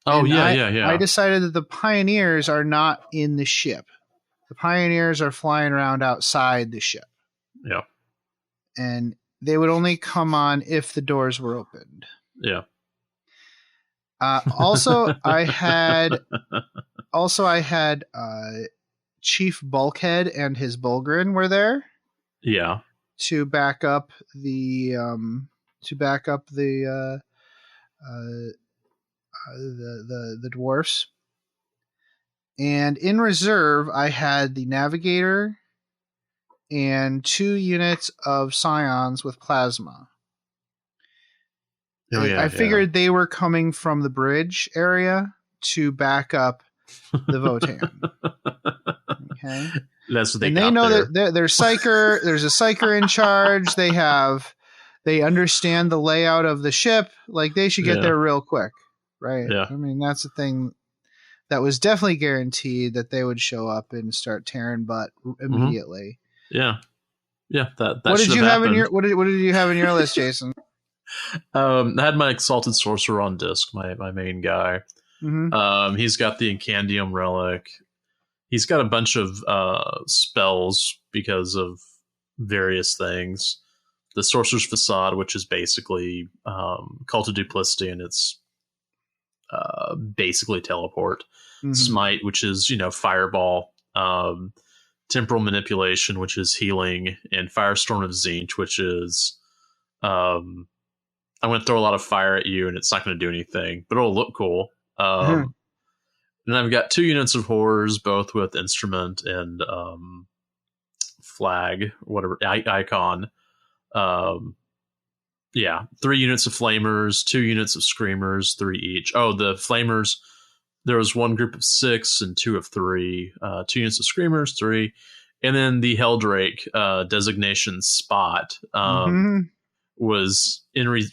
Oh, and yeah. I decided that the Pioneers are not in the ship. The Pioneers are flying around outside the ship. Yeah. And they would only come on if the doors were opened. Yeah. Also, I had Chief Bulkhead and his Bulgrin were there. Yeah. To back up the dwarfs. And in reserve, I had the Navigator and 2 units of Scions with plasma. Oh, yeah, I figured they were coming from the bridge area to back up the Votann. Okay, that's what they. And got they know there. that there's Psyker. There's a Psyker in charge. They understand the layout of the ship. Like, they should get there real quick, right? Yeah. I mean, that's the thing. That was definitely guaranteed that they would show up and start tearing butt immediately. Yeah. That what did you have in happened. what did you have in your list, Jason? I had my Exalted Sorcerer on disc, my main guy. Mm-hmm. He's got the Incandium Relic. He's got a bunch of spells because of various things. the Sorcerer's Facade, which is basically Cult of Duplicity, and it's basically teleport. Mhm. Smite, which is, Fireball. Temporal Manipulation, which is healing. And Firestorm of Tzeentch, which is... I'm going to throw a lot of fire at you, and it's not going to do anything, but it'll look cool. And I've got 2 units of horrors, both with instrument and flag, whatever, icon. 3 units of flamers, 2 units of screamers, 3 each. Oh, the flamers, there was 1 group of 6 and 2 of 3. 2 units of screamers, 3. And then the Helldrake designation Spot was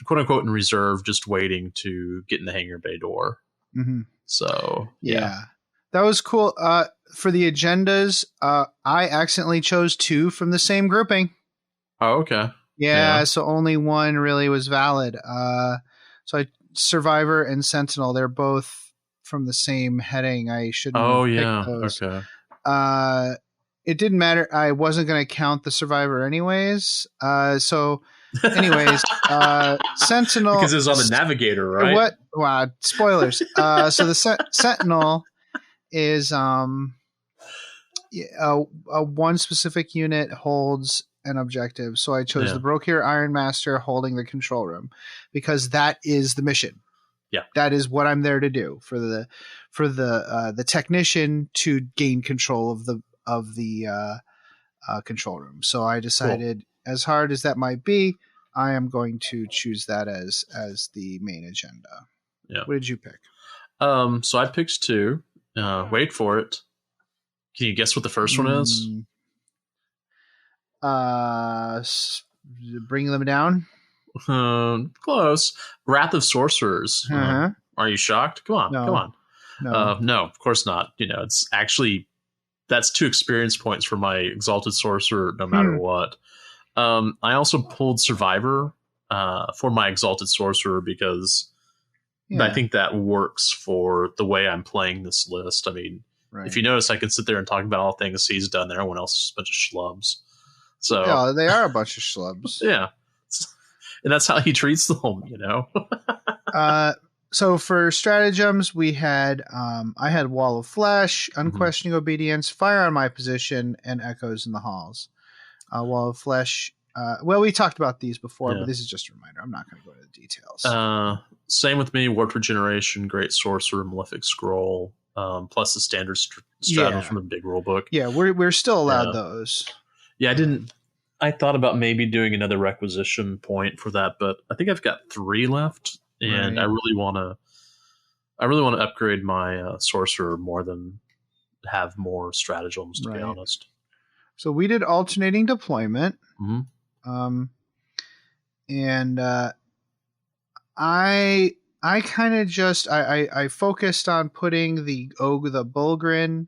quote unquote in reserve, just waiting to get in the hangar bay door. Mm-hmm. So yeah, that was cool. For the agendas, I accidentally chose 2 from the same grouping. Oh, okay. Yeah, so only 1 really was valid. So Survivor and Sentinel, they're both from the same heading. I shouldn't have picked those. Okay. It didn't matter. I wasn't going to count the Survivor anyways. So anyways, Sentinel... Because it was on the Navigator, right? What? Wow, spoilers. So the Sentinel is a 1 specific unit holds an objective. So I chose the Brokir Iron Master holding the control room because that is the mission. Yeah, that is what I'm there to do for the technician to gain control of the control room. So I decided, as hard as that might be, I am going to choose that as the main agenda. Yeah. What did you pick? So I picked 2. Wait for it. Can you guess what the first one is? Bring them down. Close. Wrath of Sorcerers. Are you shocked? Come on. No. No, of course not. It's actually, that's 2 experience points for my Exalted Sorcerer, no matter what. I also pulled Survivor for my Exalted Sorcerer because I think that works for the way I'm playing this list. I mean, if you notice, I can sit there and talk about all the things he's done there. Everyone else is a bunch of schlubs. So yeah, they are a bunch of schlubs. Yeah. And that's how he treats them, So for stratagems, we had I had Wall of Flesh, Unquestioning Obedience, Fire on My Position, and Echoes in the Halls. Wall of Flesh. Well, we talked about these before, but this is just a reminder. I'm not going to go into the details. Same with me. Warped Regeneration, Great Sorcerer, Malefic Scroll, plus the standard strategy from the big rule book. Yeah, we're still allowed those. Yeah, I thought about maybe doing another requisition point for that, but I think I've got 3 left, and I really want to upgrade my sorcerer more than have more stratagems, to be honest. So we did alternating deployment, and I kind of just I focused on putting the Bulgrin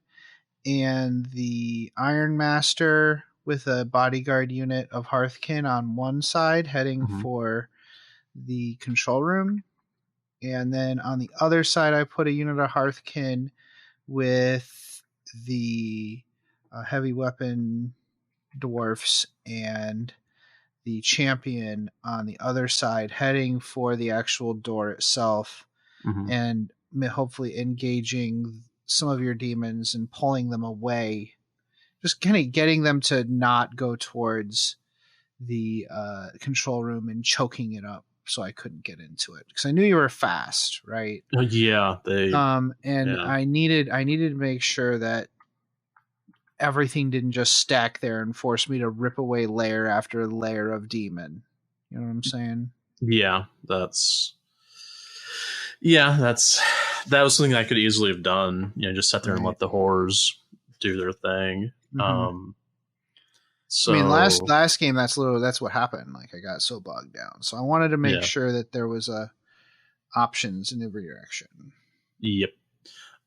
and the Iron Master with a bodyguard unit of Hearthkin on one side heading for the control room. And then on the other side, I put a unit of Hearthkin with the heavy weapon dwarfs and the champion on the other side heading for the actual door itself and hopefully engaging some of your demons and pulling them away. Just kind of getting them to not go towards the control room and choking it up, so I couldn't get into it because I knew you were fast, right? Yeah, I needed to make sure that everything didn't just stack there and force me to rip away layer after layer of demon. You know what I'm saying? Yeah, that was something I could easily have done. Just sit there and let the horrors do their thing. So I mean, last game, that's what happened. Like, I got so bogged down. So I wanted to make sure that there was options in every direction. Yep.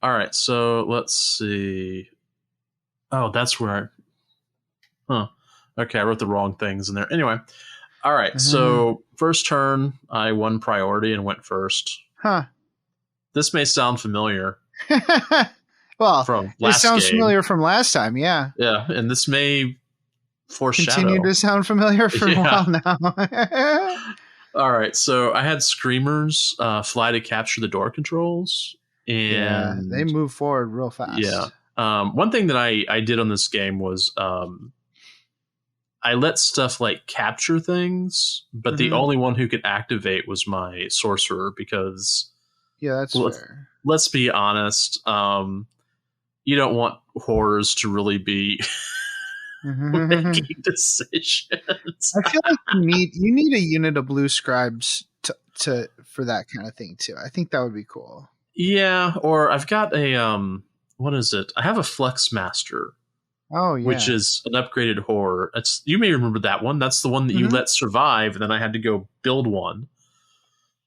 All right. So let's see. Oh, that's where okay, I wrote the wrong things in there. Anyway. All right. So first turn, I won priority and went first. This may sound familiar. Well, from last it sounds game. familiar from last time, yeah. Yeah, and this may foreshadow. Continue to sound familiar for a while now. All right, so I had screamers fly to capture the door controls, and they move forward real fast. Yeah. One thing that I did on this game was I let stuff like capture things, but the only one who could activate was my sorcerer because that's fair. Let's be honest. You don't want horrors to really be making decisions. I feel like you need a unit of blue scribes to for that kind of thing too. I think that would be cool. Yeah, or I've got a what is it? I have a Flux Master. Oh yeah, which is an upgraded horror. You may remember that one. That's the one that you let survive, and then I had to go build one.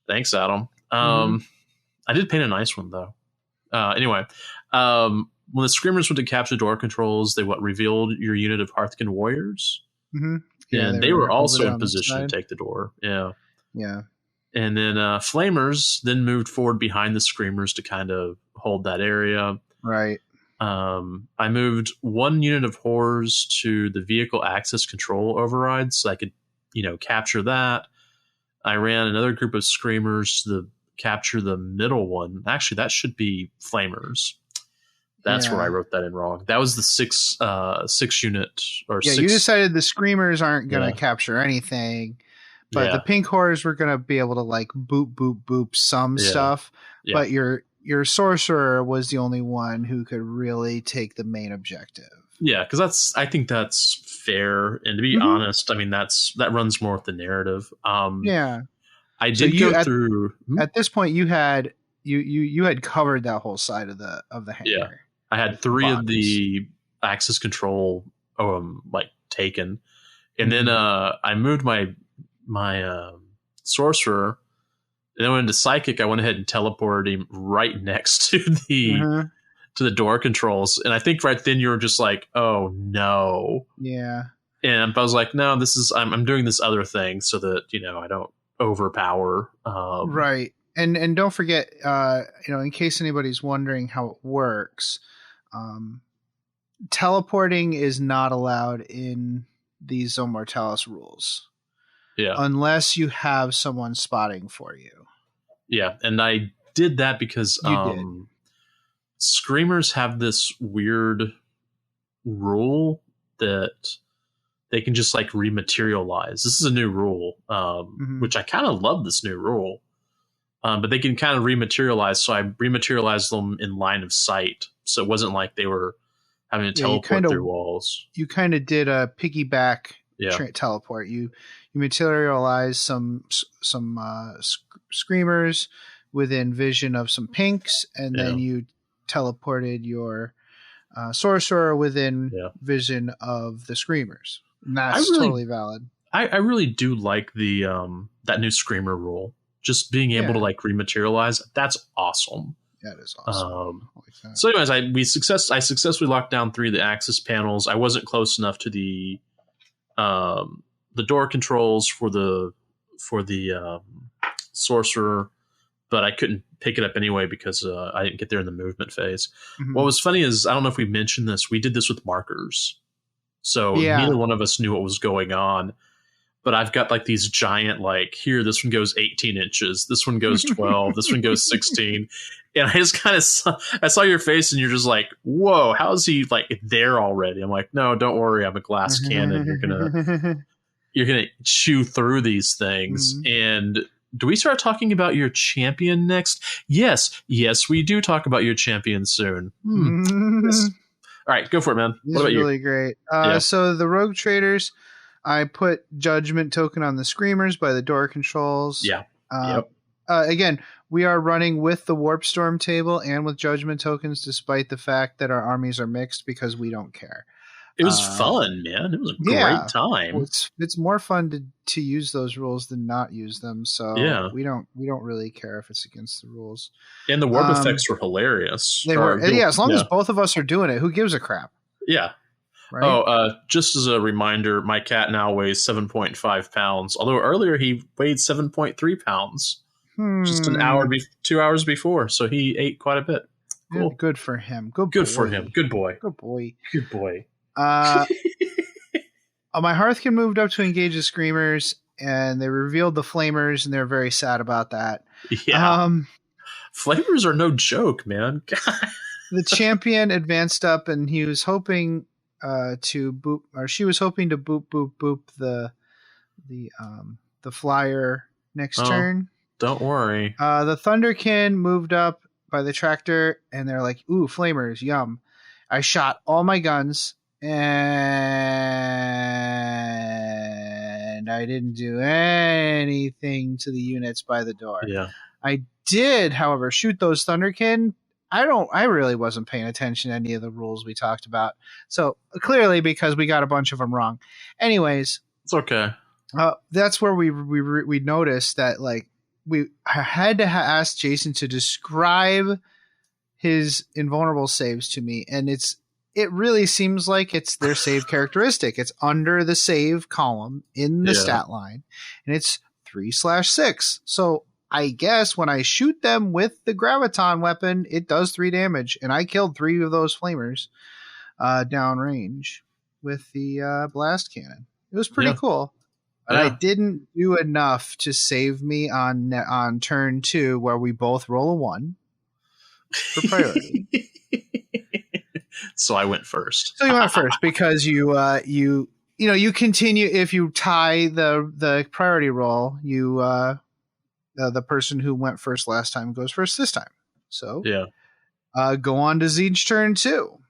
Thanks, Adam. I did paint a nice one though. Anyway, when the screamers went to capture door controls, they revealed your unit of Hearthkin warriors, and they were also in position to take the door. Yeah. And then flamers then moved forward behind the screamers to kind of hold that area. Right. I moved one unit of horrors to the vehicle access control override so I could, capture that. I ran another group of screamers to capture the middle one. Actually, that should be flamers. That's where I wrote that in wrong. That was the six unit or six. You decided the screamers aren't going to capture anything, but the pink horrors were going to be able to like boop some stuff. Yeah. But your sorcerer was the only one who could really take the main objective. Yeah, because I think that's fair. And to be honest, I mean that runs more with the narrative. I did go through at this point. You had covered that whole side of the hangar. Yeah, I had three of the access control taken, and then I moved my sorcerer. And then when into psychic, I went ahead and teleported him right next to the door controls. And I think right then you were just like, "Oh no!" Yeah. And I was like, "No, I'm doing this other thing so that I don't overpower." Right. And don't forget, in case anybody's wondering how it works, teleporting is not allowed in the Zone Mortalis rules. Yeah. Unless you have someone spotting for you. Yeah, and I did that because screamers have this weird rule that they can just like rematerialize. This is a new rule, which I kind of love this new rule. But they can kind of rematerialize, so I rematerialized them in line of sight. So it wasn't like they were having to teleport through walls. You kind of did a piggyback teleport. You materialize some screamers within vision of some pinks, and then you teleported your sorcerer within vision of the screamers. And that's totally valid. I really do like the that new screamer rule. Just being able to like rematerialize, that's awesome. That is awesome. So anyways, I successfully locked down 3 of the access panels. I wasn't close enough to the door controls for the sorcerer, but I couldn't pick it up anyway because I didn't get there in the movement phase. What was funny is, I don't know if we mentioned this, we did this with markers. So neither one of us knew what was going on. But I've got like these giant, like, here, this one goes 18 inches. This one goes 12. This one goes 16. And I just kind of saw your face and you're just like, whoa, how is he like there already? I'm like, no, don't worry. I'm a glass cannon. You're going to chew through these things. And do we start talking about your champion next? Yes, we do talk about your champion soon. Yes. All right, go for it, man. What about you? Really great. So the rogue traders, I put judgment token on the screamers by the door controls. Yeah. Again, we are running with the warp storm table and with judgment tokens, despite the fact that our armies are mixed, because we don't care. It was fun, man. It was a great time. Well, it's more fun to use those rules than not use them. So we don't really care if it's against the rules. And the warp effects were hilarious. They were. As long as both of us are doing it, who gives a crap? Yeah. Right? Just as a reminder, my cat now weighs 7.5 pounds. Although earlier he weighed 7.3 pounds. Just an hour, 2 hours before. So he ate quite a bit. Cool. Good for him. Good for him. Good boy. Good boy. Good boy. My Hearthkin moved up to engage the Screamers, and they revealed the Flamers, and they're very sad about that. Yeah. Flamers are no joke, man. The champion advanced up, and he was hoping to boop, or she was hoping to boop the flyer next turn. Don't worry. The Thunderkin moved up by the tractor, and they're like, "Ooh, Flamers, yum!" I shot all my guns, and I didn't do anything to the units by the door. Yeah. I did, however, shoot those Thunderkin. I really wasn't paying attention to any of the rules we talked about. So clearly, because we got a bunch of them wrong. Anyways, it's okay. That's where we noticed that like I had to ask Jason to describe his invulnerable saves to me, and it really seems like it's their save characteristic. It's under the save column in the stat line, and it's 3/6. So I guess when I shoot them with the graviton weapon, it does 3 damage, and I killed 3 of those Flamers downrange with the blast cannon. It was pretty cool. But I didn't do enough to save me on turn 2, where we both roll a 1 for priority. So I went first. So you went first because you continue. If you tie the priority roll, the person who went first last time goes first this time. So go on to Tzeentch turn 2.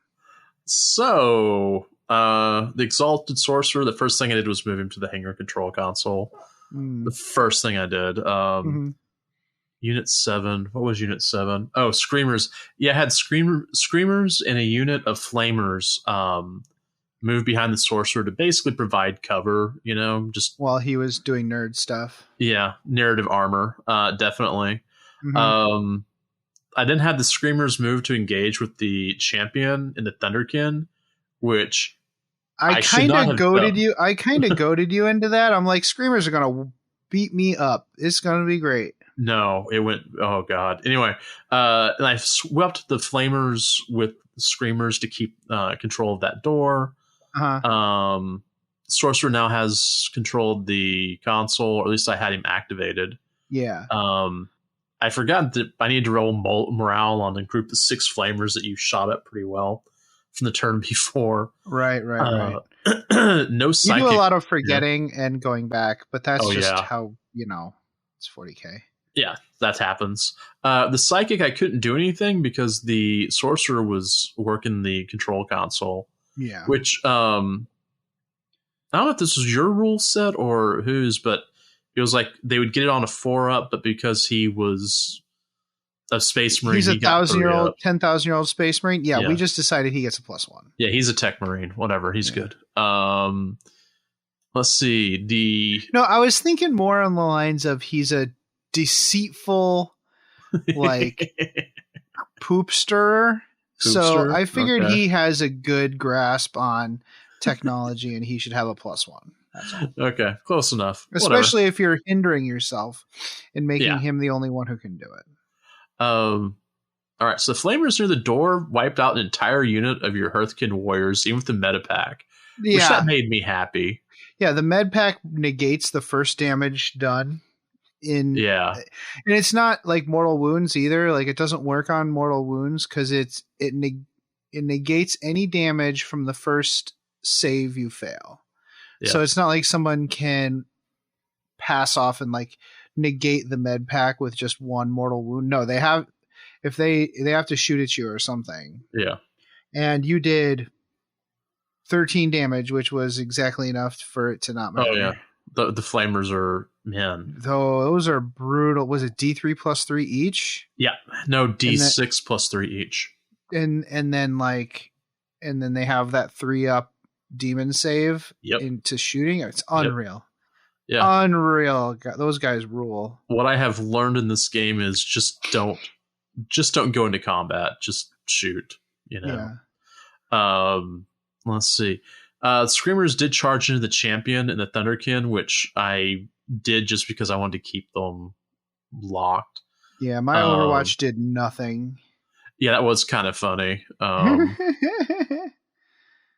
So the Exalted Sorcerer, the first thing I did was move him to the Hangar control console. The first thing I did. Unit 7. What was Unit 7? Oh, Screamers. Yeah, I had Screamers and a unit of Flamers move behind the Sorcerer to basically provide cover, just while he was doing nerd stuff. Yeah, narrative armor, definitely. I then had the Screamers move to engage with the champion and the Thunderkin, which I kind of goaded you. I kind of goaded you into that. I'm like, Screamers are gonna beat me up. It's gonna be great. No, it went. Oh god. Anyway, and I swept the Flamers with the Screamers to keep control of that door. Sorcerer now has controlled the console, or at least I had him activated. Yeah. I forgot that I need to roll morale on the group of 6 Flamers that you shot up pretty well from the turn before. Right. No psychic. You do a lot of forgetting and going back, but that's how, it's 40K. Yeah, that happens. The psychic, I couldn't do anything because the Sorcerer was working the control console. Yeah. Which, I don't know if this was your rule set or whose, but it was like they would get it on a 4-up, but because he was a Space Marine, he's a 10,000-year-old Space Marine. Yeah, we just decided he gets a +1. Yeah, he's a Tech Marine. Whatever, he's good. Let's see. No, I was thinking more on the lines of he's a deceitful, like poop stirrer. So I figured he has a good grasp on technology, and he should have a +1. That's all. Okay, close enough. Especially if you're hindering yourself and making him the only one who can do it. All right, so the Flamers near the door wiped out an entire unit of your Hearthkin warriors, even with the meta pack. Which that made me happy. Yeah, the med pack negates the first damage done. And it's not like mortal wounds either. Like it doesn't work on mortal wounds because it negates any damage from the first save you fail. Yeah. So it's not like someone can pass off and like negate the med pack with just one mortal wound. No, they have if they have to shoot at you or something. Yeah. And you did 13 damage, which was exactly enough for it to not matter. Oh yeah. The Flamers are, man. Though those are brutal. Was it D3 +3 each? Yeah. No, D6 +3 each. And then they have that 3-up demon save into shooting. It's unreal. Yep. Yeah. Unreal. Those guys rule. What I have learned in this game is just don't go into combat. Just shoot, Yeah. Let's see. Screamers did charge into the champion and the Thunderkin, which I did just because I wanted to keep them locked. Yeah, my Overwatch did nothing. Yeah, that was kind of funny.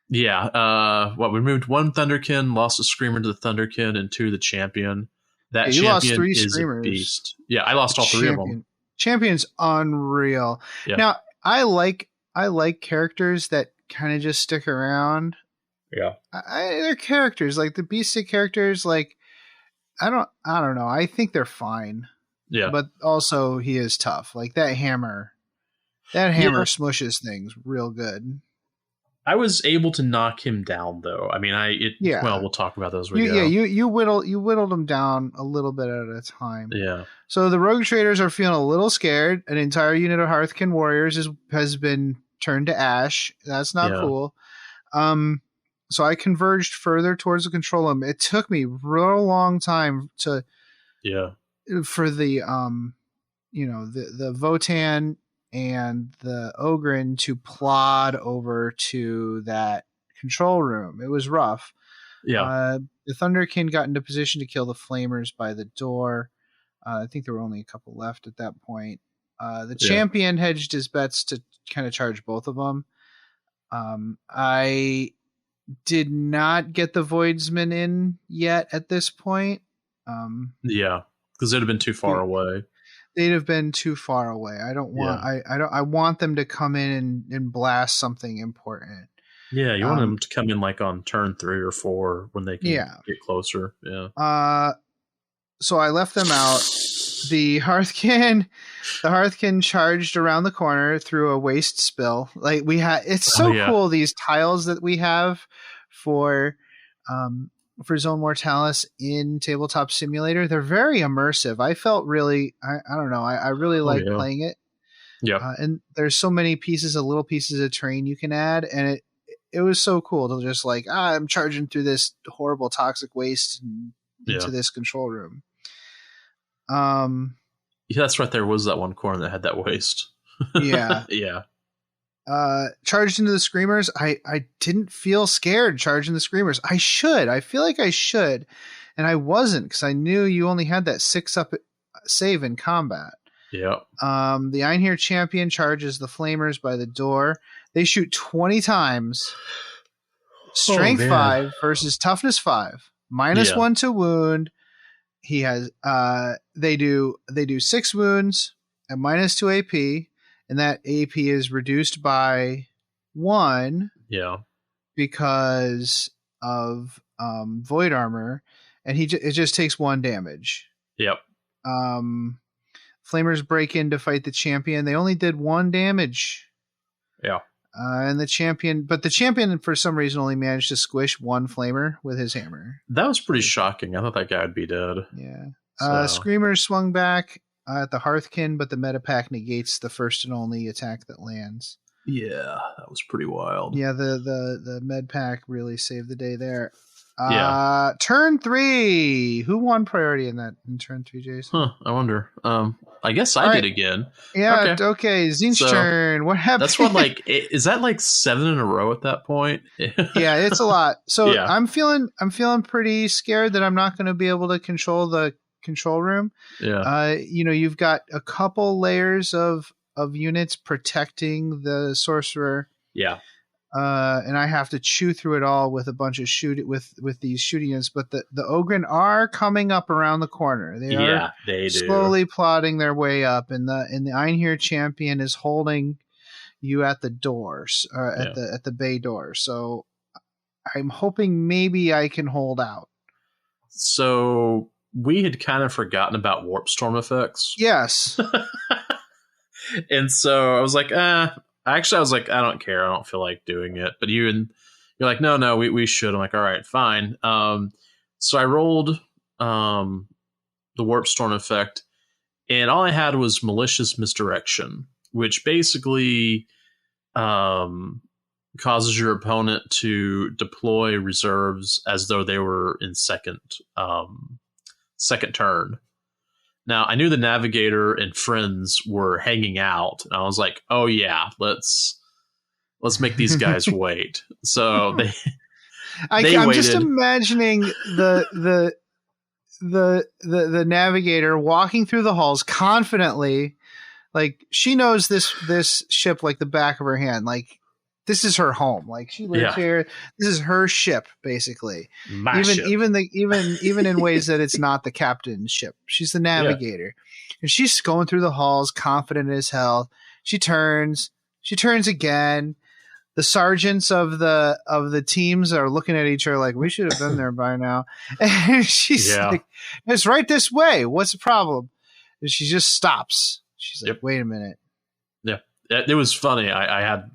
Yeah. We moved 1 Thunderkin, lost a Screamer to the Thunderkin, and 2 to the Champion. That Yeah, you lost Champion 3 is Screamers. a beast. Yeah, I lost all 3 of them. Champion's unreal. Yeah. Now, I like characters that kind of just stick around. Yeah. They're characters like the beastie characters. Like I don't know. I think they're fine. Yeah. But also he is tough. Like that hammer. That hammer smushes things real good. I was able to knock him down, though. I mean, well, we'll talk about those. You whittled him down a little bit at a time. Yeah. So the rogue traders are feeling a little scared. An entire unit of Hearthkin warriors has been turned to ash. That's not cool. So I converged further towards the control room. It took me a real long time for the the Votann and the Ogren to plod over to that control room. It was rough. Yeah. The Thunderkin got into position to kill the Flamers by the door. I think there were only a couple left at that point. The Champion hedged his bets to kind of charge both of them. I did not get the Voidsman in yet at this point. Because they'd have been too far away. They'd have been too far away. I don't want. I want them to come in and blast something important. Yeah, you want them to come in like on turn 3 or 4 when they can get closer. Yeah. So I left them out. The Hearthkin charged around the corner through a waste spill. Like it's so cool, these tiles that we have for Zone Mortalis in Tabletop Simulator. They're very immersive. I felt really, I don't know, I really like playing it. Yeah. And there's so many little pieces of terrain you can add, and it was so cool to just like, I'm charging through this horrible toxic waste into this control room. Yeah, that's right. There was that one corner that had that waste. Yeah. Yeah. Charged into the Screamers. I didn't feel scared charging the Screamers. I feel like I should. And I wasn't, because I knew you only had that 6-up save in combat. Yeah. The Einherjar Champion charges the Flamers by the door. They shoot 20 times. Strength 5 versus toughness 5. -1 to wound. He has they do 6 wounds at -2 AP, and that AP is reduced by 1 because of void armor, and it just takes 1 damage. Yep. Flamers break in to fight the Champion. They only did 1 damage. Yeah. And the Champion for some reason only managed to squish 1 Flamer with his hammer. That was pretty shocking. I thought that guy would be dead. Yeah. Screamers swung back at the Hearthkin, but the meta pack negates the first and only attack that lands. Yeah, that was pretty wild. Yeah, the med pack really saved the day there. Turn 3. Who won priority in turn 3, Jason? Huh, I wonder. I guess I did again. Yeah, okay. Tzeentch turn. What happened? That's what, is that like 7 in a row at that point? Yeah, it's a lot. So I'm feeling pretty scared that I'm not going to be able to control the control room. Yeah. You've got a couple layers of units protecting the sorcerer. Yeah. And I have to chew through it all with a bunch of with these shooting units. But the Ogren are coming up around the corner. They are slowly plodding their way up, and the Einherjar Champion is holding you at the doors, at the bay door. So I'm hoping maybe I can hold out. So we had kind of forgotten about warp storm effects. Yes. And so I was like, Actually, I was like, I don't care. I don't feel like doing it. But you're like, no, we should. I'm like, all right, fine. So I rolled the Warp Storm effect, and all I had was Malicious Misdirection, which basically causes your opponent to deploy reserves as though they were in second turn. Now, I knew the Navigator and friends were hanging out, and I was like, "Oh yeah, let's make these guys wait." So I'm waited. Just imagining the Navigator walking through the halls confidently, like she knows this ship like the back of her hand. Like this is her home. Like she lives here. This is her ship, basically. My ship. Even in ways that it's not the captain's ship. She's the navigator, and she's going through the halls, confident as hell. She turns again. The sergeants of the teams are looking at each other like, we should have been there by now. And she's like, it's right this way. What's the problem? And she just stops. She's like, wait a minute. Yeah. It was funny. I had.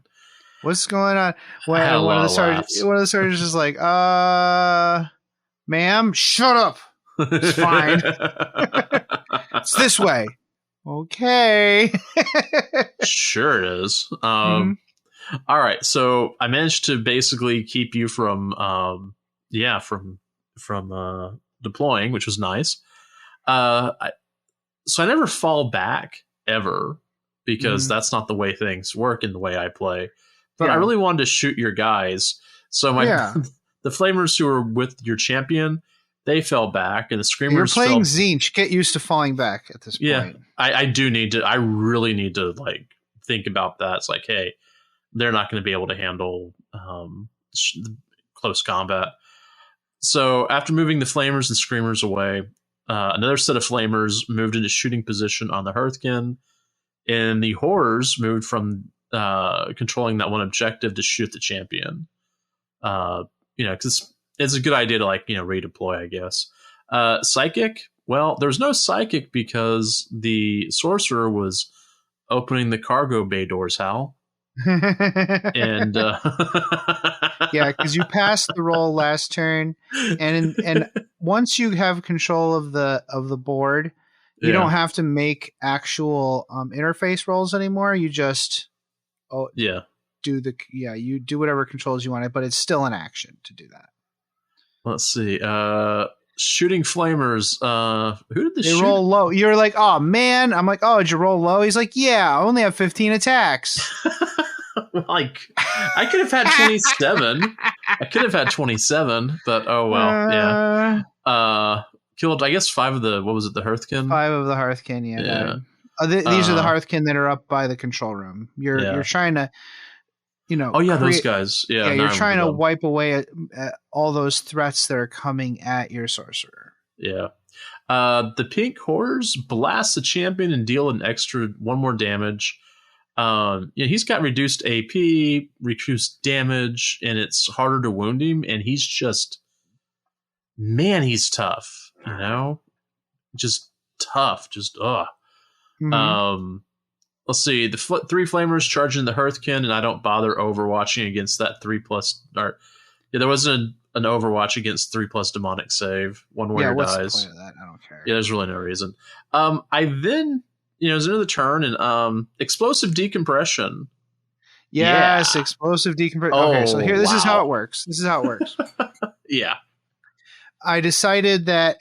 What's going on? One of the sergeants is like, ma'am, shut up. It's fine. It's this way. Okay. Sure it is. All right, so I managed to basically keep you from deploying, which was nice. So I never fall back ever because that's not the way things work in the way I play. But I really wanted to shoot your guys. So the flamers who were with your champion, they fell back, and the screamers. You're playing Tzeentch. Get used to falling back at this point. Yeah, I do need to. I really need to think about that. It's like, hey, they're not going to be able to handle close combat. So after moving the flamers and screamers away, another set of flamers moved into shooting position on the Hearthkin, and the horrors moved from controlling that one objective to shoot the champion. Because it's a good idea to redeploy, I guess. Psychic, well, there was no psychic because the sorcerer was opening the cargo bay doors, Hal. And because you passed the roll last turn, and once you have control of the board, you don't have to make actual interface rolls anymore. You just you do whatever controls you want, but it's still an action to do that. Let's see. Shooting flamers. Who did they roll low? You're like, oh man. I'm like, oh, did you roll low? He's like, yeah, I only have 15 attacks. Like, I could have had 27. I could have had 27, but oh well. Killed, I guess, 5 of the, what was it, the Hearthkin? 5 of the Hearthkin, yeah. These are the Hearthkin that are up by the control room. You're trying to, those guys. Yeah, you're trying to wipe away at all those threats that are coming at your sorcerer. Yeah. The pink horrors blast the champion and deal an extra 1 more damage. He's got reduced AP, reduced damage, and it's harder to wound him. And he's just, man, he's tough. Just tough. Just let's see. The 3 flamers charging the Hearthkin, and I don't bother overwatching against that 3+. There wasn't an overwatch against 3+ demonic save. One warrior dies. What's the point of that? I don't care. Yeah, there's really no reason. I then. It was another turn, and explosive decompression. Yes, explosive decompression. Okay, so this is how it works. Yeah. I decided that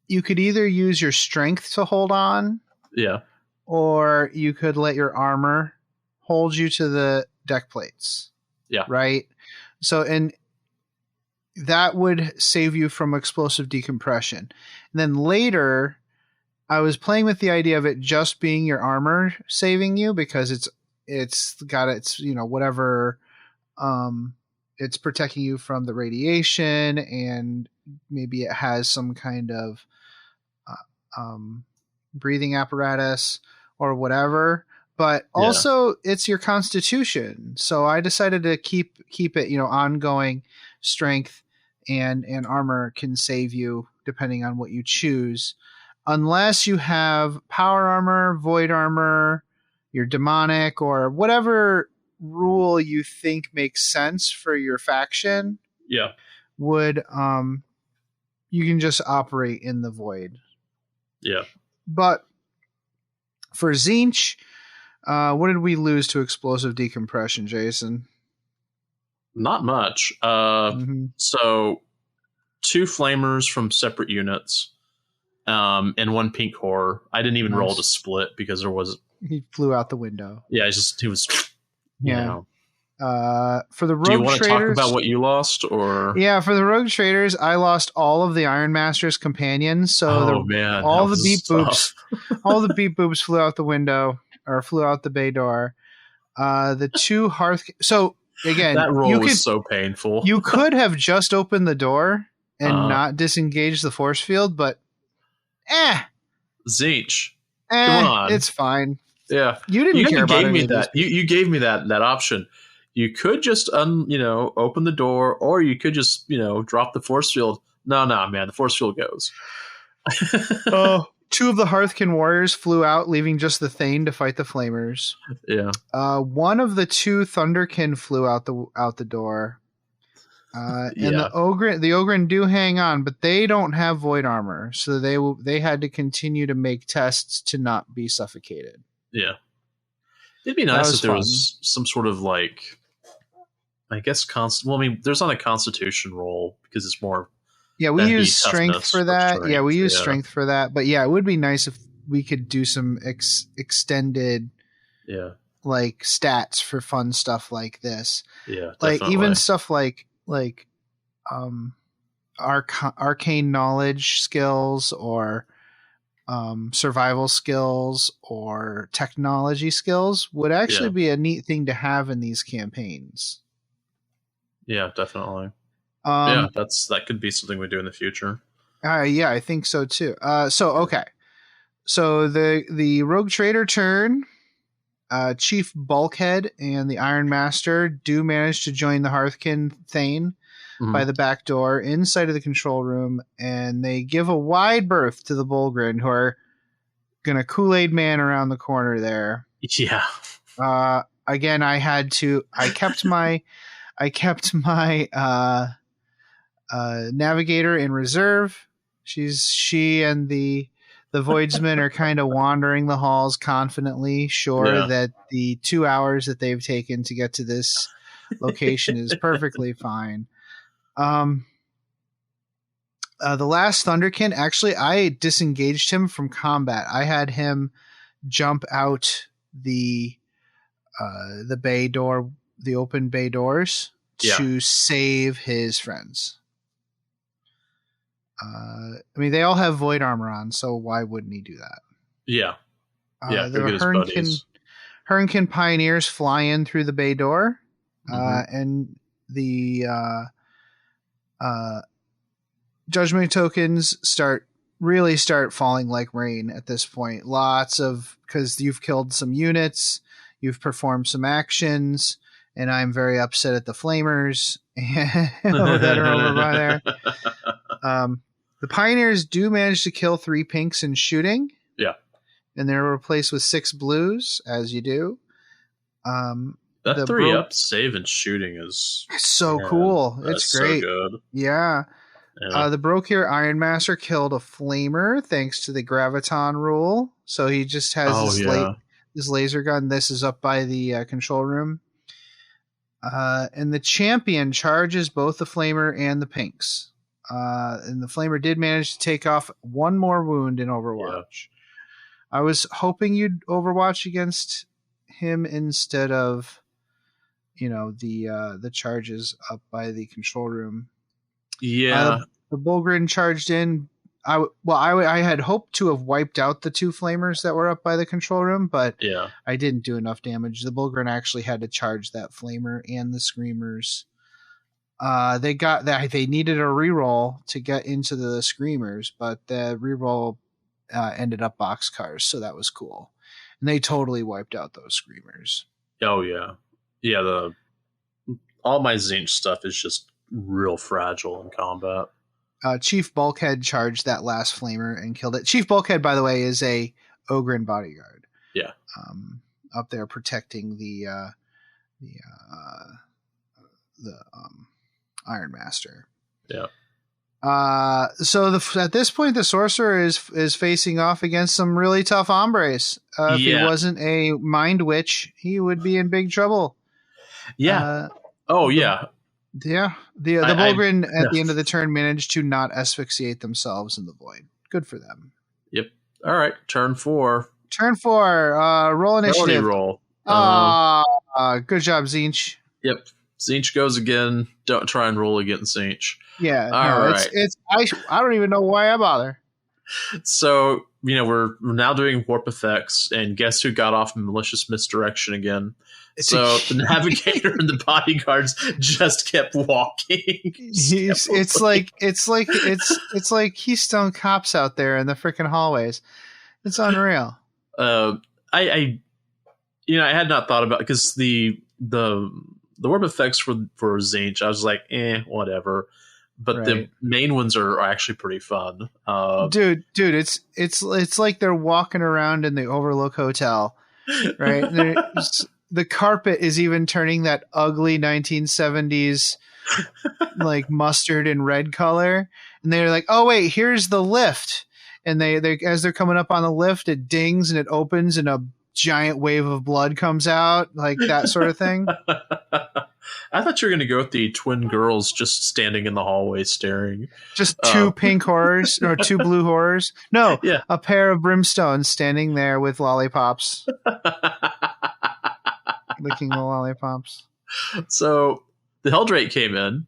you could either use your strength to hold on. Yeah. Or you could let your armor hold you to the deck plates. Yeah. Right? So, and that would save you from explosive decompression. And then later, I was playing with the idea of it just being your armor saving you because it's whatever, it's protecting you from the radiation, and maybe it has some kind of breathing apparatus or whatever, but also it's your constitution. So I decided to keep it, ongoing strength and armor can save you depending on what you choose. Unless you have power armor, void armor, your demonic, or whatever rule you think makes sense for your faction. Yeah. Would you can just operate in the void. Yeah. But for Tzeentch, what did we lose to explosive decompression, Jason? Not much. So 2 flamers from separate units. And 1 pink horror. I didn't even roll to split because he flew out the window. Yeah, he was. For the rogue traders, do you want to talk about what you lost, or? Yeah, for the rogue traders, I lost all of the Iron Master's companions. So all the beep boops flew out the window or flew out the bay door. The two hearth. So again, That roll was so painful. You could have just opened the door and not disengaged the force field, but Tzeentch, come on, it's fine. Yeah, you didn't care about gave me that. You gave me that option. You could just open the door, or you could just drop the force field. No, man, the force field goes. Two of the Hearthkin warriors flew out, leaving just the Thane to fight the Flamers. Yeah. One of the two Thunderkin flew out the door. And the Ogren do hang on, but they don't have void armor, so they had to continue to make tests to not be suffocated. Yeah. It'd be nice if there was some sort of I guess there's not a Constitution roll because it's more. Yeah, we use strength for that. Yeah, we use strength for that. But yeah, it would be nice if we could do some extended, stats for fun stuff like this. Yeah, definitely. Even stuff like arcane knowledge skills or survival skills or technology skills would actually be a neat thing to have in these campaigns. Yeah, definitely. That could be something we do in the future. Yeah, I think so too. Okay. So the Rogue Trader turn, Chief Bulkhead and the Iron Master do manage to join the Hearthkin Thane by the back door inside of the control room, and they give a wide berth to the Bulgrin, who are gonna Kool-Aid Man around the corner there. Yeah. Again, I kept my navigator in reserve. She and the Voidsmen are kind of wandering the halls confidently, that the 2 hours that they've taken to get to this location is perfectly fine. The last Thunderkin, actually, I disengaged him from combat. I had him jump out the bay door, the open bay doors, to save his friends. They all have void armor on, so why wouldn't he do that? Yeah. The Hernkin Pioneers fly in through the bay door, and the Judgment tokens start falling like rain at this point. Because you've killed some units, you've performed some actions, and I'm very upset at the Flamers that are over by there. The Pioneers do manage to kill 3 pinks in shooting. Yeah. And they're replaced with 6 blues, as you do. That 3-up save and shooting is so cool. It's great. So good. Yeah. The Brokir Iron Master killed a Flamer thanks to the Graviton rule. So he just has this laser gun. This is up by the control room. And the Champion charges both the Flamer and the pinks. And the Flamer did manage to take off 1 more wound in Overwatch. I was hoping you'd Overwatch against him instead of, the charges up by the control room. Yeah. The Bulgrin charged in. I had hoped to have wiped out the 2 Flamers that were up by the control room, but I didn't do enough damage. The Bulgrin actually had to charge that Flamer and the Screamers. They got that. They needed a reroll to get into the Screamers, but the reroll ended up boxcars, so that was cool. And they totally wiped out those Screamers. Oh yeah, yeah. All my Tzeentch stuff is just real fragile in combat. Chief Bulkhead charged that last Flamer and killed it. Chief Bulkhead, by the way, is a Ogren bodyguard. Yeah. Up there protecting the Iron Master. Yeah. So at this point, the Sorcerer is facing off against some really tough hombres. If he wasn't a Mind Witch, he would be in big trouble. Yeah. Yeah. The Bulgrin at the end of the turn managed to not asphyxiate themselves in the void. Good for them. Yep. All right. Turn 4. Roll initiative. Roll. Good job, Tzeentch. Yep. Tzeentch goes again. Don't try and roll against Tzeentch. Yeah. Right. I don't even know why I bother. So, we're now doing warp effects, and guess who got off malicious misdirection again? So the navigator and the bodyguards just kept walking. It's like Keystone Cops out there in the freaking hallways. It's unreal. I had not thought about, because the warp effects for Tzeentch, I was like, whatever. But the main ones are actually pretty fun. Dude, it's like they're walking around in the Overlook Hotel, right? The carpet is even turning that ugly 1970s like mustard and red color, and they're like, "Oh wait, here's the lift." And they as they're coming up on the lift, it dings and it opens, and a giant wave of blood comes out, like that sort of thing. I thought you were going to go with the twin girls just standing in the hallway staring. Just two pink horrors or two blue horrors. No, a pair of brimstones standing there with lollipops. Licking the lollipops. So the Helldrake came in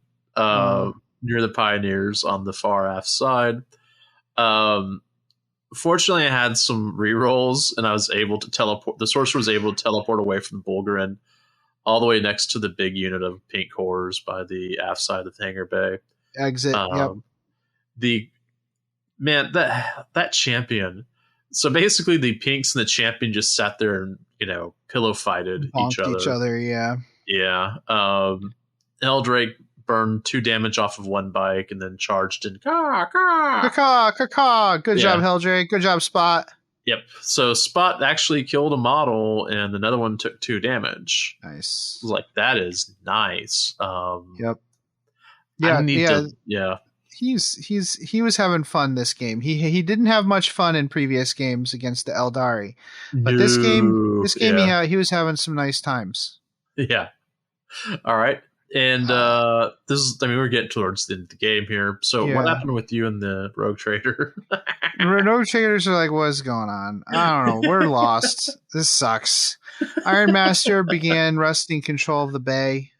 near the Pioneers on the far aft side. Fortunately, I had some rerolls, and I was able to teleport. The sorcerer was able to teleport away from Bulgarin all the way next to the big unit of pink horrors by the aft side of the hangar bay. Exit. That champion. So basically, the pinks and the champion just sat there and pillow fighted each other. Yeah. Eldrake burned 2 damage off of one bike and then charged in. Caw, caw. Caw, caw, caw. Good job, Eldrake. Good job, Spot. Yep. So Spot actually killed a model, and another one took 2 damage. Nice. Like, that is nice. Yep. Yeah. He was having fun this game. He didn't have much fun in previous games against the Eldari, but this game he was having some nice times. Yeah. All right. And we're getting towards the end of the game here. So what happened with you and the Rogue Trader? Rogue Traders are like, what's going on? I don't know. We're lost. This sucks. Iron Master began wresting control of the bay.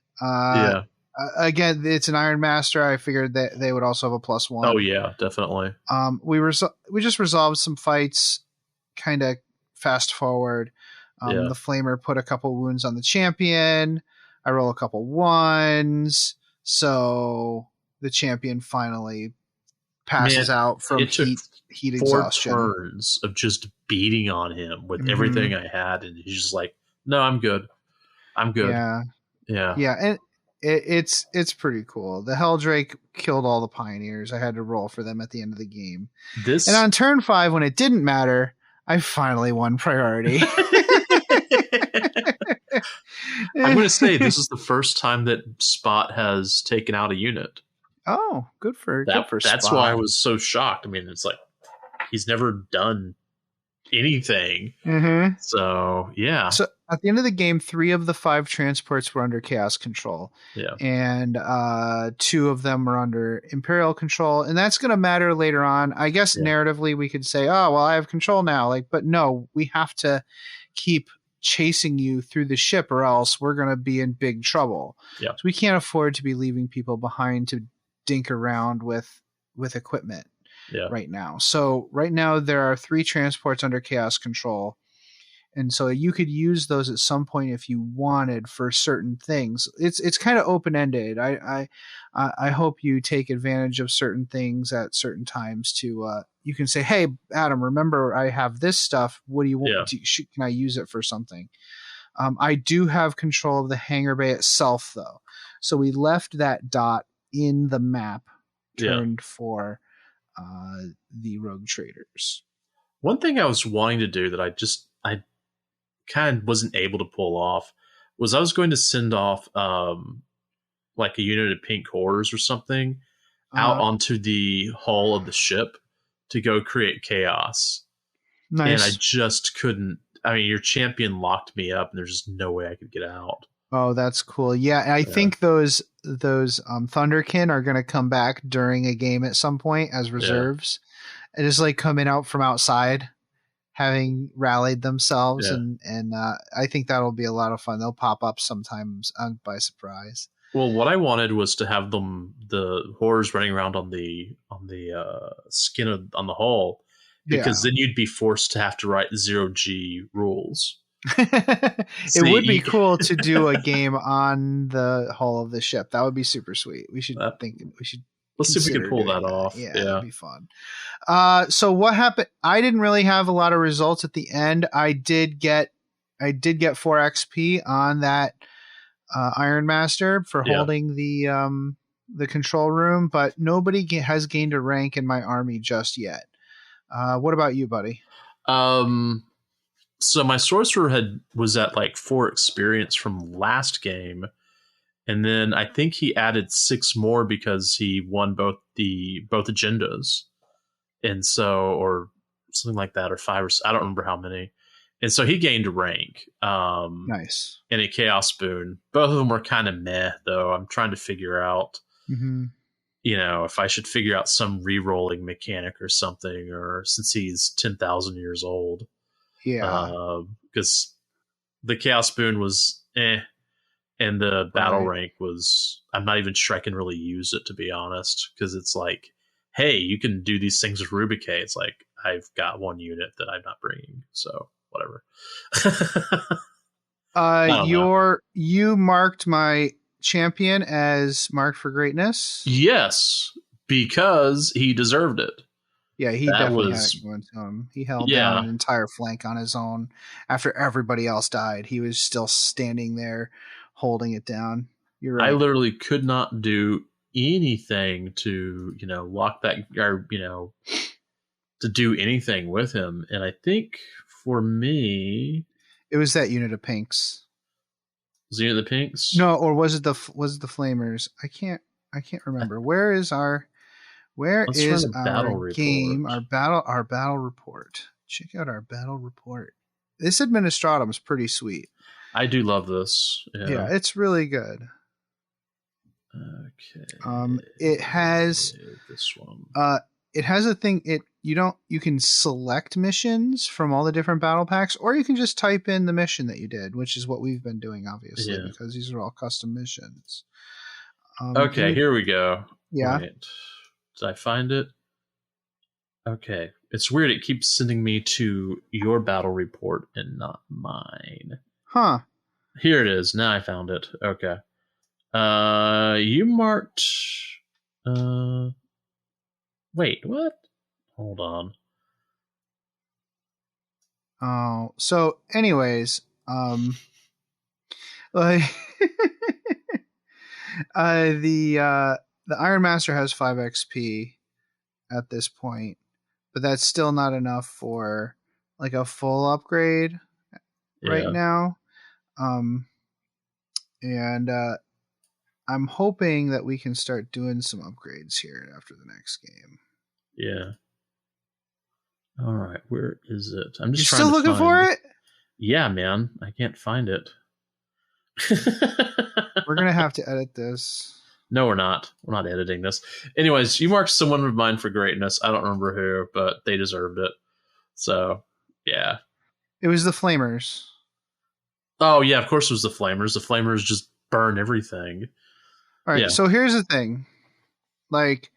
Again, it's an Iron Master. I figured that they would also have a +1. Oh yeah, definitely. We just resolved some fights, kind of fast forward. The Flamer put a couple wounds on the champion. I roll a couple 1s, so the champion finally passes out from heat exhaustion. 4 turns of just beating on him with everything I had, and he's just like, "No, I'm good. I'm good." Yeah, and it's pretty cool. The Helldrake killed all the Pioneers. I had to roll for them at the end of the game. And on turn 5, when it didn't matter, I finally won priority. I'm going to say this is the first time that Spot has taken out a unit. Oh, good for Spot. That's why I was so shocked. I mean, it's like he's never done anything. So, yeah. So at the end of the game, 3 of the 5 transports were under Chaos control. Yeah. And 2 of them were under Imperial control. And that's going to matter later on. I guess narratively we could say, oh, well, I have control now. But no, we have to keep chasing you through the ship, or else we're going to be in big trouble. Yeah. So we can't afford to be leaving people behind to dink around with equipment right now. So right now there are 3 transports under Chaos control, and so you could use those at some point if you wanted for certain things. It's kind of open ended. I hope you take advantage of certain things at certain times to you can say, hey, Adam, remember I have this stuff. What do you want? Can I use it for something? I do have control of the hangar bay itself, though. So we left that dot in the map turned for the Rogue Traders. One thing I was wanting to do that I kind of wasn't able to pull off was I was going to send off like a unit of pink horrors or something out onto the hull of the ship to go create chaos. Nice. And I just couldn't. I mean, your champion locked me up, and there's just no way I could get out. Oh, that's cool. Yeah, I think those Thunderkin are going to come back during a game at some point as reserves. And just like coming out from outside, having rallied themselves, and I think that'll be a lot of fun. They'll pop up sometimes by surprise. Well, what I wanted was to have the horrors running around on the skin on the hull, because then you'd be forced to have to write 0G rules. It would be cool to do a game on the hull of the ship. That would be super sweet. We should Let's see if we can pull that off. Yeah, that'd be fun. So what happened? I didn't really have a lot of results at the end. I did get 4 XP on that Iron Master for holding the control room, but nobody has gained a rank in my army just yet. What about you, buddy? So my sorcerer was at like 4 experience from last game, and then I think he added 6 more because he won both agendas, and so or something like that, or 5 or I don't remember how many, and so he gained a rank. Nice. And a chaos boon. Both of them were kind of meh, though. I'm trying to figure out, if I should figure out some re-rolling mechanic or something, or since he's 10,000 years old. Yeah, because the chaos boon was and the battle rank was. I'm not even sure I can really use it, to be honest, because it's like, hey, you can do these things with Rubicay. It's like I've got 1 unit that I'm not bringing, so whatever. You marked my champion as marked for greatness. Yes, because he deserved it. Yeah, he definitely had it going to him. He held down an entire flank on his own after everybody else died. He was still standing there holding it down. You're right. I literally could not do anything to, lock that, or, to do anything with him. And I think for me, it was that unit of pinks. Was it unit of the pinks? No, or was it the flamers? I can't remember. Where is our game? Our battle report. Check out our battle report. This administratum is pretty sweet. I do love this. Yeah, it's really good. Okay. It has this one. It has a thing. You can select missions from all the different battle packs, or you can just type in the mission that you did, which is what we've been doing, obviously, because these are all custom missions. Okay, here we go. Yeah. Wait. Did I find it? Okay. It's weird. It keeps sending me to your battle report and not mine. Huh. Here it is. Now I found it. Okay. You marked... Wait, what? Hold on. Oh, so anyways, like the Iron Master has 5 XP at this point, but that's still not enough for like a full upgrade right now. And I'm hoping that we can start doing some upgrades here after the next game. Yeah. All right, where is it? I'm just still looking for it? Yeah, man, I can't find it. We're gonna have to edit this. No, we're not. We're not editing this. Anyways, you marked someone of mine for greatness. I don't remember who, but they deserved it. So, yeah. It was the Flamers. Oh, yeah, of course it was the Flamers. The Flamers just burn everything. All right, so here's the thing. Like,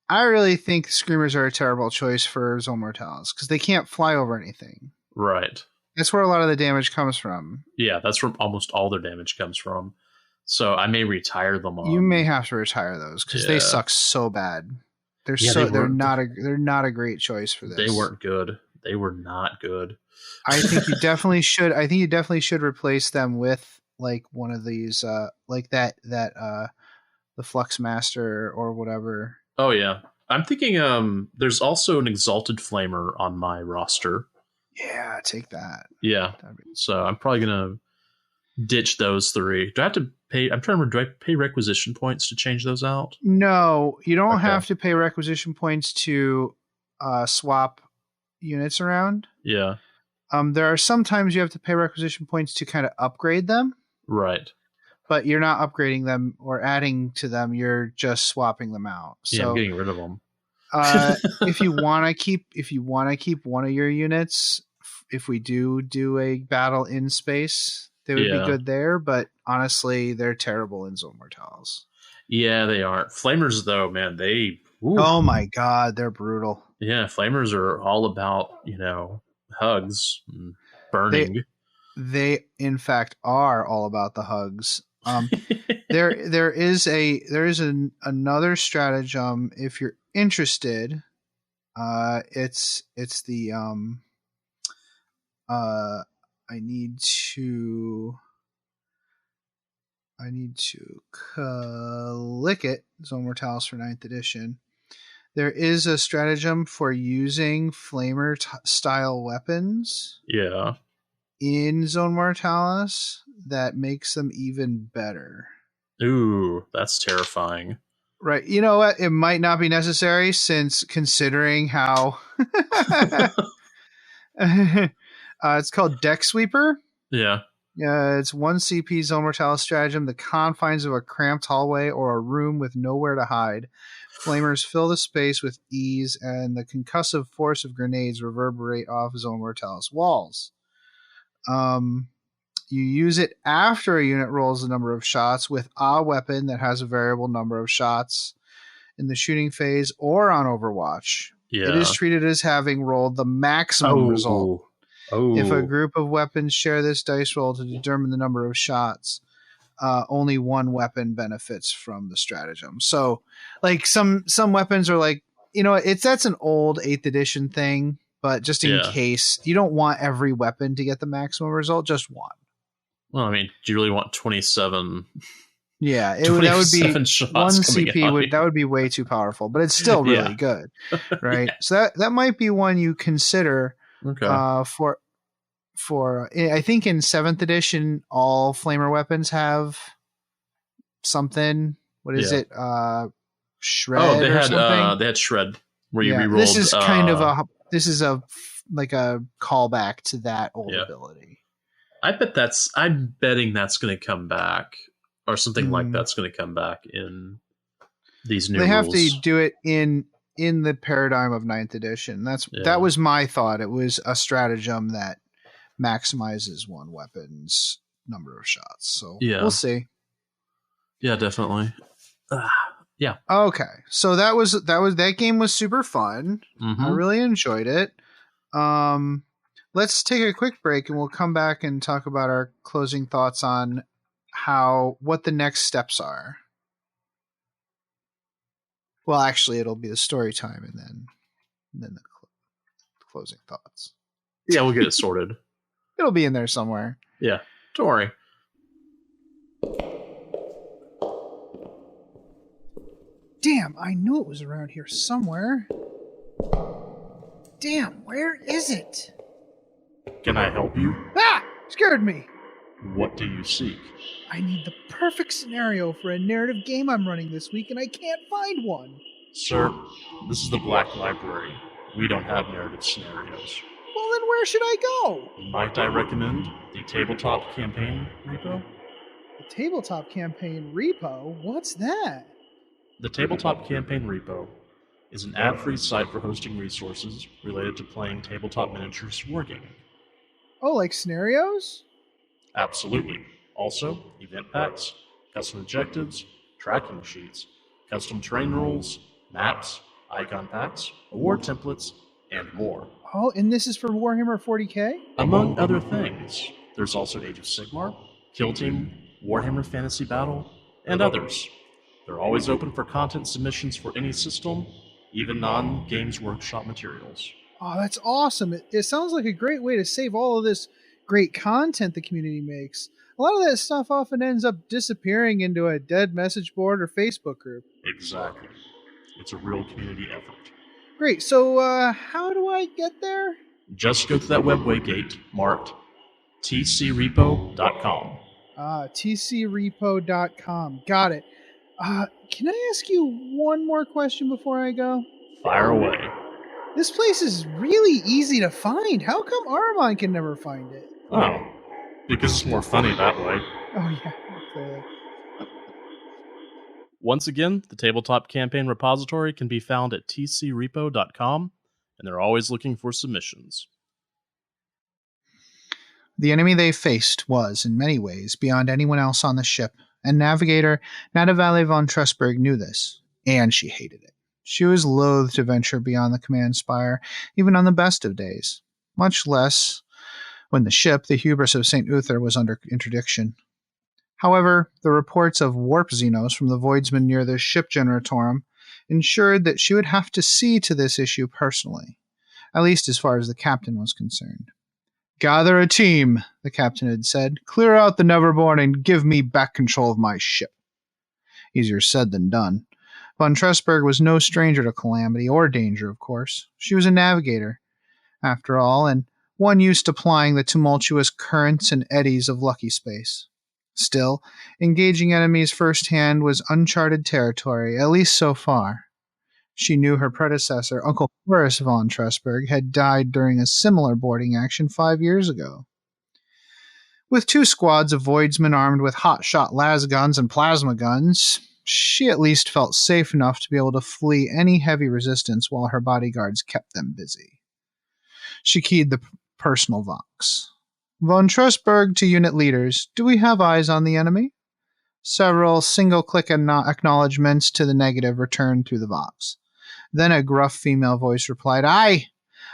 I really think Screamers are a terrible choice for Zone Mortals because they can't fly over anything. Right. That's where a lot of the damage comes from. Yeah, that's where almost all their damage comes from. So I may retire them all. You may have to retire those because they suck so bad. They're not a great choice for this. They weren't good. They were not good. I think you definitely should. I think you definitely should replace them with like one of these, like that the Flux Master or whatever. Oh yeah, I'm thinking. There's also an Exalted Flamer on my roster. Yeah, take that. Yeah. So I'm probably gonna ditch those 3. Do I have to pay? I'm trying to remember. Do I pay requisition points to change those out? No, you don't have to pay requisition points to swap units around. Yeah. There are sometimes you have to pay requisition points to kind of upgrade them. Right. But you're not upgrading them or adding to them. You're just swapping them out. So, I'm getting rid of them. if you want to keep one of your units, if we do a battle in space, they would be good there. But honestly, they're terrible in Zone Mortals. Yeah, they are. Flamers, though, man, oh my god, they're brutal. Yeah, Flamers are all about hugs, and burning. they in fact are all about the hugs. There is another stratagem if you're interested. It's the I need to click it. Zone Mortalis for 9th edition. There is a stratagem for using flamer style weapons. Yeah. In Zone Mortalis that makes them even better. Ooh, that's terrifying. Right. You know what? It might not be necessary since considering how it's called Deck Sweeper. Yeah. It's 1 CP Zone Mortalis stratagem. The confines of a cramped hallway or a room with nowhere to hide. Flamers fill the space with ease, and the concussive force of grenades reverberate off Zone Mortalis walls. You use it after a unit rolls the number of shots with a weapon that has a variable number of shots in the shooting phase or on Overwatch. Yeah. It is treated as having rolled the maximum result. If a group of weapons share this dice roll to determine the number of shots, only one weapon benefits from the stratagem. So, like some weapons are like, that's an old 8th edition thing, but just in case, you don't want every weapon to get the maximum result, just one. Well, I mean, do you really want 27? Yeah, that would be 1 CP. That would be way too powerful, but it's still really good, right? So that might be one you consider. Okay. For I think in 7th edition, all flamer weapons have something. What is it? Shred. Oh, they or had something? they had shred where you rerolled. This is kind of a callback to that old ability. I'm betting that's going to come back, or something like that's going to come back in these new rules. They have to do it in the paradigm of 9th edition. That was my thought. It was a stratagem that maximizes one weapon's number of shots. So we'll see. Yeah, definitely. Yeah. Okay. So that game was super fun. Mm-hmm. I really enjoyed it. Let's take a quick break and we'll come back and talk about our closing thoughts on what the next steps are. Well, actually, it'll be the story time and then the closing thoughts. Yeah, we'll get it sorted. It'll be in there somewhere. Yeah, don't worry. Damn, I knew it was around here somewhere. Damn, where is it? Can I help you? Ah! Scared me. What do you seek? I need the perfect scenario for a narrative game I'm running this week, and I can't find one. Sir, this is the Black Library. We don't have narrative scenarios. Well, then where should I go? Might I recommend the Tabletop Campaign Repo? The Tabletop Campaign Repo? What's that? The Tabletop Campaign Repo is an ad-free site for hosting resources related to playing tabletop miniatures wargaming. Oh, like scenarios? Absolutely. Also, event packs, custom objectives, tracking sheets, custom terrain rules, maps, icon packs, award templates, and more. Oh, and this is for Warhammer 40k? Among other things, there's also Age of Sigmar, Kill Team, Warhammer Fantasy Battle, and others. They're always open for content submissions for any system, even non-Games Workshop materials. Oh, that's awesome. It sounds like a great way to save all of this great content the community makes. A lot of that stuff often ends up disappearing into a dead message board or Facebook group. Exactly. It's a real community effort. Great. So how do I get there? Just go to that webway gate marked tcrepo.com. tcrepo.com. Got it. Can I ask you one more question before I go? Fire away. This place is really easy to find. How come Aramon can never find it? Oh, because it's more funny that way. Oh, yeah, clearly. Once again, the Tabletop Campaign repository can be found at tcrepo.com, and they're always looking for submissions. The enemy they faced was, in many ways, beyond anyone else on the ship, and Navigator Nadavale von Tressberg knew this, and she hated it. She was loath to venture beyond the command spire, even on the best of days, much less when the ship, the Hubris of St. Uther, was under interdiction. However, the reports of warp Xenos from the Voidsman near the ship Generatorum ensured that she would have to see to this issue personally, at least as far as the captain was concerned. "Gather a team," the captain had said. "Clear out the Neverborn and give me back control of my ship." Easier said than done. Von Tressberg was no stranger to calamity or danger, of course. She was a navigator, after all, and one used to plying the tumultuous currents and eddies of lucky space. Still, engaging enemies firsthand was uncharted territory, at least so far. She knew her predecessor, Uncle Horace von Tressberg, had died during a similar boarding action 5 years ago. With 2 squads of Voidsmen armed with hot-shot lasguns and plasma guns, she at least felt safe enough to be able to flee any heavy resistance while her bodyguards kept them busy. She keyed the personal vox. "Von Tressberg to unit leaders, do we have eyes on the enemy?" Several single-click acknowledgments to the negative returned through the vox. Then a gruff female voice replied, "Aye,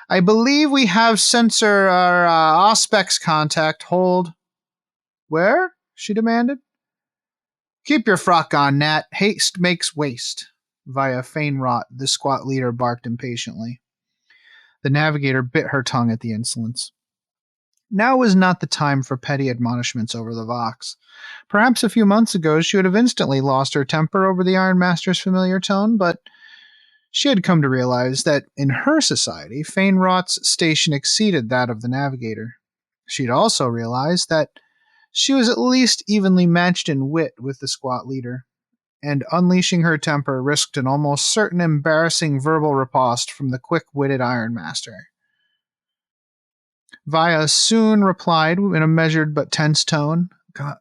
I believe we have sensor Auspex contact. Hold." "Where?" she demanded. "Keep your frock on, Nat. Haste makes waste," via Fainrot, the squat leader barked impatiently. The navigator bit her tongue at the insolence. Now was not the time for petty admonishments over the vox. Perhaps a few months ago she would have instantly lost her temper over the Iron Master's familiar tone, but she had come to realize that in her society, Fainrot's station exceeded that of the navigator. She had also realized that she was at least evenly matched in wit with the squat leader, and unleashing her temper risked an almost certain embarrassing verbal riposte from the quick-witted Iron Master. Via soon replied in a measured but tense tone,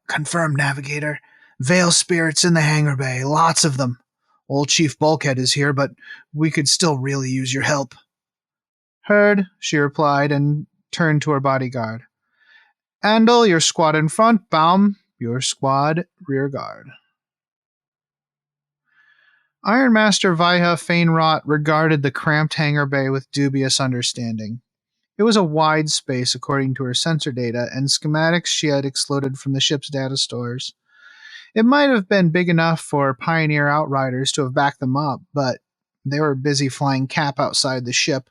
"Confirmed, Navigator. Veil spirits in the hangar bay, lots of them. Old Chief Bulkhead is here, but we could still really use your help." "Heard," she replied, and turned to her bodyguard. "Andal, your squad in front. Baum, your squad rear guard." Iron Master Vaiha Fainrot regarded the cramped hangar bay with dubious understanding. It was a wide space according to her sensor data and schematics she had exploded from the ship's data stores. It might have been big enough for Pioneer Outriders to have backed them up, but they were busy flying cap outside the ship.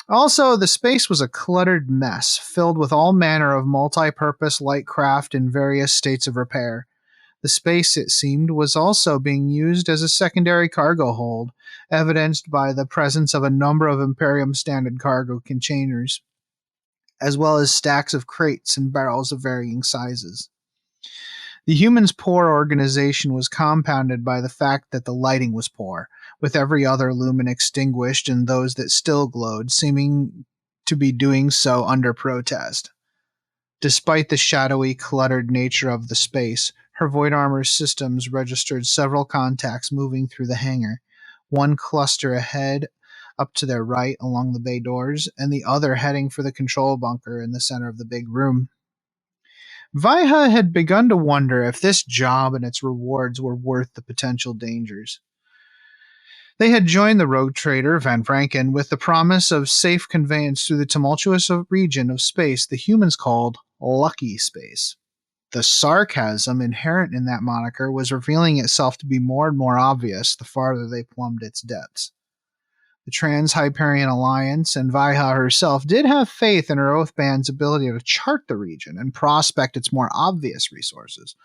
Also, the space was a cluttered mess, filled with all manner of multi-purpose light craft in various states of repair. The space, it seemed, was also being used as a secondary cargo hold, evidenced by the presence of a number of Imperium standard cargo containers, as well as stacks of crates and barrels of varying sizes. The humans' poor organization was compounded by the fact that the lighting was poor, with every other lumen extinguished and those that still glowed seeming to be doing so under protest. Despite the shadowy, cluttered nature of the space, her Void Armor's systems registered several contacts moving through the hangar, one cluster ahead up to their right along the bay doors, and the other heading for the control bunker in the center of the big room. Vaiha had begun to wonder if this job and its rewards were worth the potential dangers. They had joined the rogue trader, Van Franken, with the promise of safe conveyance through the tumultuous region of space the humans called Lucky Space. The sarcasm inherent in that moniker was revealing itself to be more and more obvious the farther they plumbed its depths. The Trans-Hyperion Alliance and Vaiha herself did have faith in her Oathband's ability to chart the region and prospect its more obvious resources.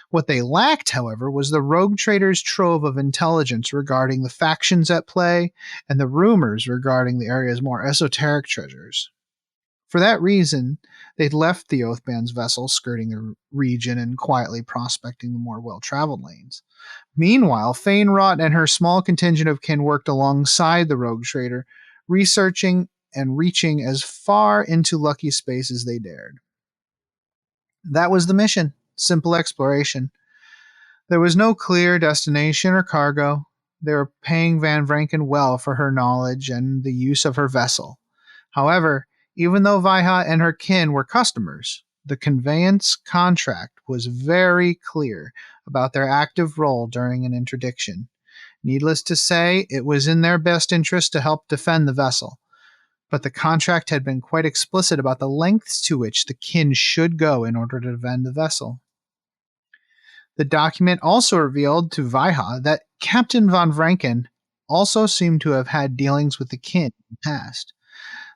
What they lacked, however, was the rogue trader's trove of intelligence regarding the factions at play and the rumors regarding the area's more esoteric treasures. For that reason, they'd left the Oathband's vessel skirting the region and quietly prospecting the more well-traveled lanes. Meanwhile, Fainrot and her small contingent of kin worked alongside the rogue trader, researching and reaching as far into Lucky Space as they dared. That was the mission. Simple exploration. There was no clear destination or cargo. They were paying Van Franken well for her knowledge and the use of her vessel. However, even though Vaiha and her kin were customers, the conveyance contract was very clear about their active role during an interdiction. Needless to say, it was in their best interest to help defend the vessel. but the contract had been quite explicit about the lengths to which the kin should go in order to defend the vessel. The document also revealed to Vaiha that Captain von Franken also seemed to have had dealings with the kin in the past.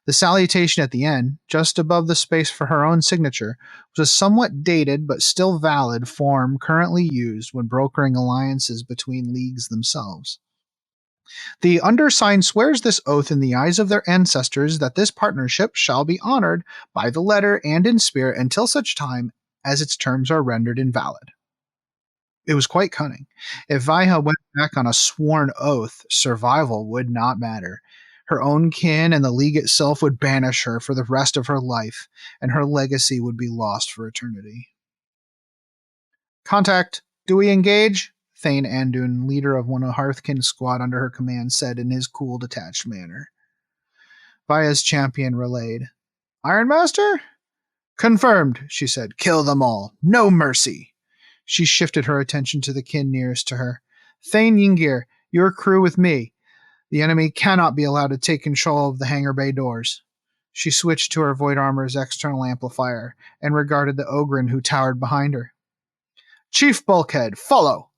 The salutation at the end, just above the space for her own signature, was a somewhat dated but still valid form currently used when brokering alliances between leagues themselves. The undersigned swears this oath in the eyes of their ancestors that this partnership shall be honored by the letter and in spirit until such time as its terms are rendered invalid. It was quite cunning. If Vaiha went back on a sworn oath, survival would not matter. Her own kin and the League itself would banish her for the rest of her life, and her legacy would be lost for eternity. Contact. Do we engage? Thane Andun, leader of one of Hearthkin's squad under her command, said in his cool, detached manner. Vaiha's champion relayed. Ironmaster? Confirmed, she said. Kill them all. No mercy. She shifted her attention to the kin nearest to her. Thane Yingir, your crew with me. The enemy cannot be allowed to take control of the hangar bay doors. She switched to her void armor's external amplifier and regarded the Ogren who towered behind her. Chief Bulkhead, follow!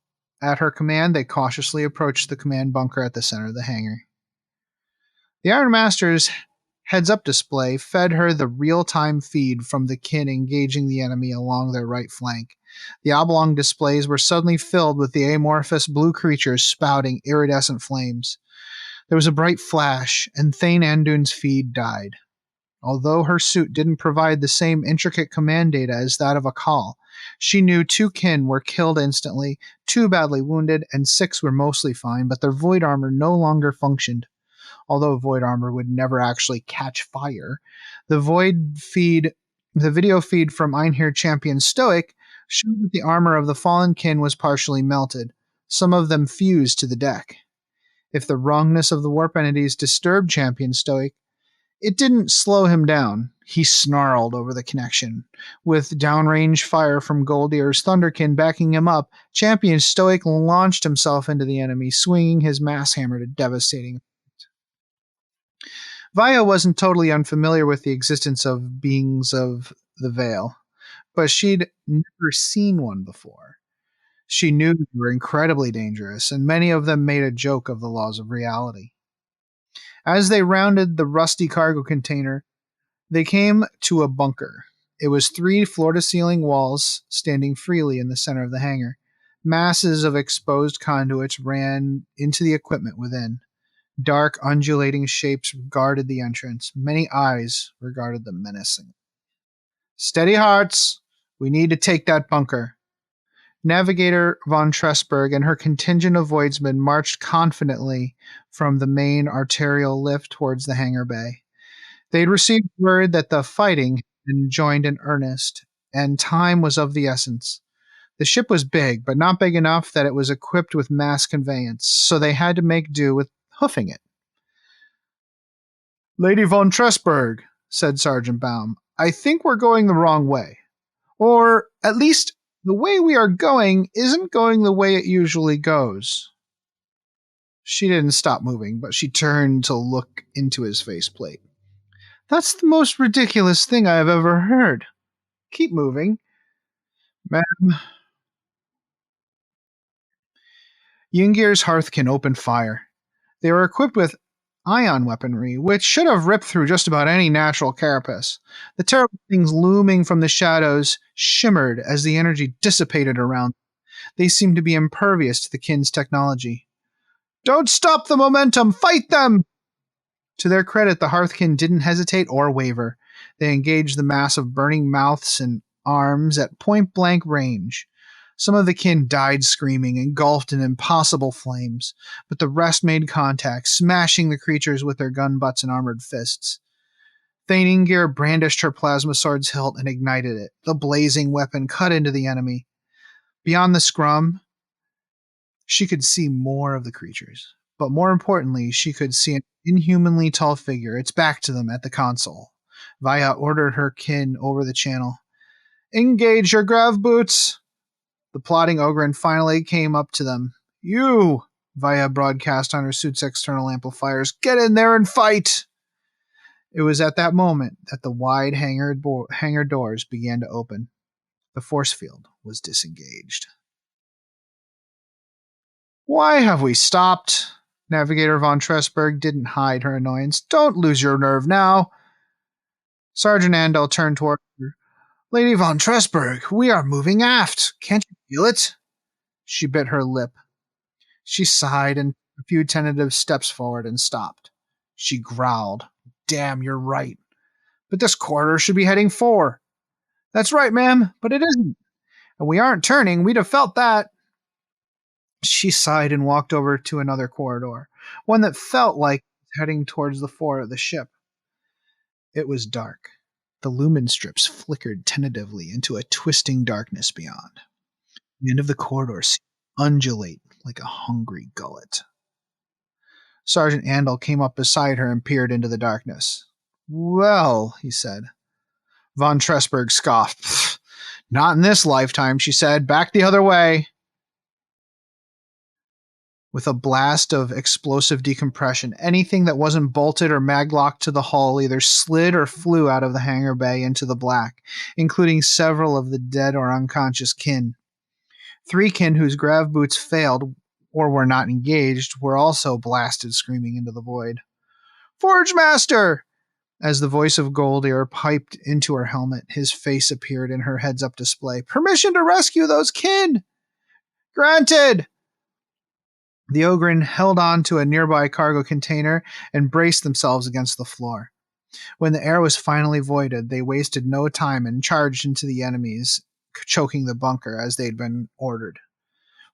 At her command, they cautiously approached the command bunker at the center of the hangar. The Ironmaster's heads-up display fed her the real-time feed from the kin engaging the enemy along their right flank. The oblong displays were suddenly filled with the amorphous blue creatures spouting iridescent flames. There was a bright flash, and Thane Andun's feed died. Although her suit didn't provide the same intricate command data as that of a call, she knew 2 kin were killed instantly, 2 badly wounded, and 6 were mostly fine, but their void armor no longer functioned. Although void armor would never actually catch fire, the video feed from Einhir Champion Stoic showed that the armor of the fallen kin was partially melted. Some of them fused to the deck. If the wrongness of the warp entities disturbed Champion Stoic, it didn't slow him down. He snarled over the connection. With downrange fire from Goldear's Thunderkin backing him up, Champion Stoic launched himself into the enemy, swinging his mass hammer to devastating effect. Vaiha wasn't totally unfamiliar with the existence of beings of the Veil, but she'd never seen one before. She knew they were incredibly dangerous, and many of them made a joke of the laws of reality. As they rounded the rusty cargo container, they came to a bunker. It was 3 floor-to-ceiling walls standing freely in the center of the hangar. Masses of exposed conduits ran into the equipment within. Dark, undulating shapes guarded the entrance. Many eyes regarded them menacingly. Steady hearts! We need to take that bunker. Navigator von Tressberg and her contingent of voidsmen marched confidently from the main arterial lift towards the hangar bay. They'd received word that the fighting had been joined in earnest, and time was of the essence. The ship was big, but not big enough that it was equipped with mass conveyance, so they had to make do with hoofing it. Lady von Tressberg, said Sergeant Baum, I think we're going the wrong way. Or, at least, the way we are going isn't going the way it usually goes. She didn't stop moving, but she turned to look into his faceplate. That's the most ridiculous thing I have ever heard. Keep moving. Ma'am. Yingir's Hearthkin opened fire. They were equipped with ion weaponry, which should have ripped through just about any natural carapace. The terrible things looming from the shadows shimmered as the energy dissipated around them. They seemed to be impervious to the kin's technology. Don't stop the momentum! Fight them! To their credit, the Hearthkin didn't hesitate or waver. They engaged the mass of burning mouths and arms at point-blank range. Some of the kin died screaming, engulfed in impossible flames, but the rest made contact, smashing the creatures with their gun butts and armored fists. Thane Ingir brandished her plasma sword's hilt and ignited it. The blazing weapon cut into the enemy. Beyond the scrum, she could see more of the creatures. But more importantly, she could see an inhumanly tall figure, its back to them at the console. Vaiha ordered her kin over the channel. Engage your grav boots! The plotting Ogren finally came up to them. You! Vaiha broadcast on her suit's external amplifiers. Get in there and fight! It was at that moment that the wide hangar doors began to open. The force field was disengaged. Why have we stopped? Navigator von Tressberg didn't hide her annoyance. Don't lose your nerve now. Sergeant Andel turned toward her. Lady von Tressberg, we are moving aft. Can't you feel it? She bit her lip. She sighed and a few tentative steps forward and stopped. She growled. Damn, you're right. But this corridor should be heading 4. That's right, ma'am, but it isn't. And we aren't turning. We'd have felt that. She sighed and walked over to another corridor, one that felt like heading towards the fore of the ship. It was dark. The lumen strips flickered tentatively into a twisting darkness beyond. The end of the corridor seemed to undulate like a hungry gullet. Sergeant Andel came up beside her and peered into the darkness. Well, he said. Von Tressberg scoffed. Not in this lifetime, she said. Back the other way. With a blast of explosive decompression, anything that wasn't bolted or maglocked to the hull either slid or flew out of the hangar bay into the black, including several of the dead or unconscious kin. 3 kin whose grav boots failed or were not engaged were also blasted screaming into the void. Forge Master! As the voice of Goldear piped into her helmet, his face appeared in her heads-up display. Permission to rescue those kin! Granted! The Ogryn held on to a nearby cargo container and braced themselves against the floor. When the air was finally voided, they wasted no time and charged into the enemies, choking the bunker as they'd been ordered.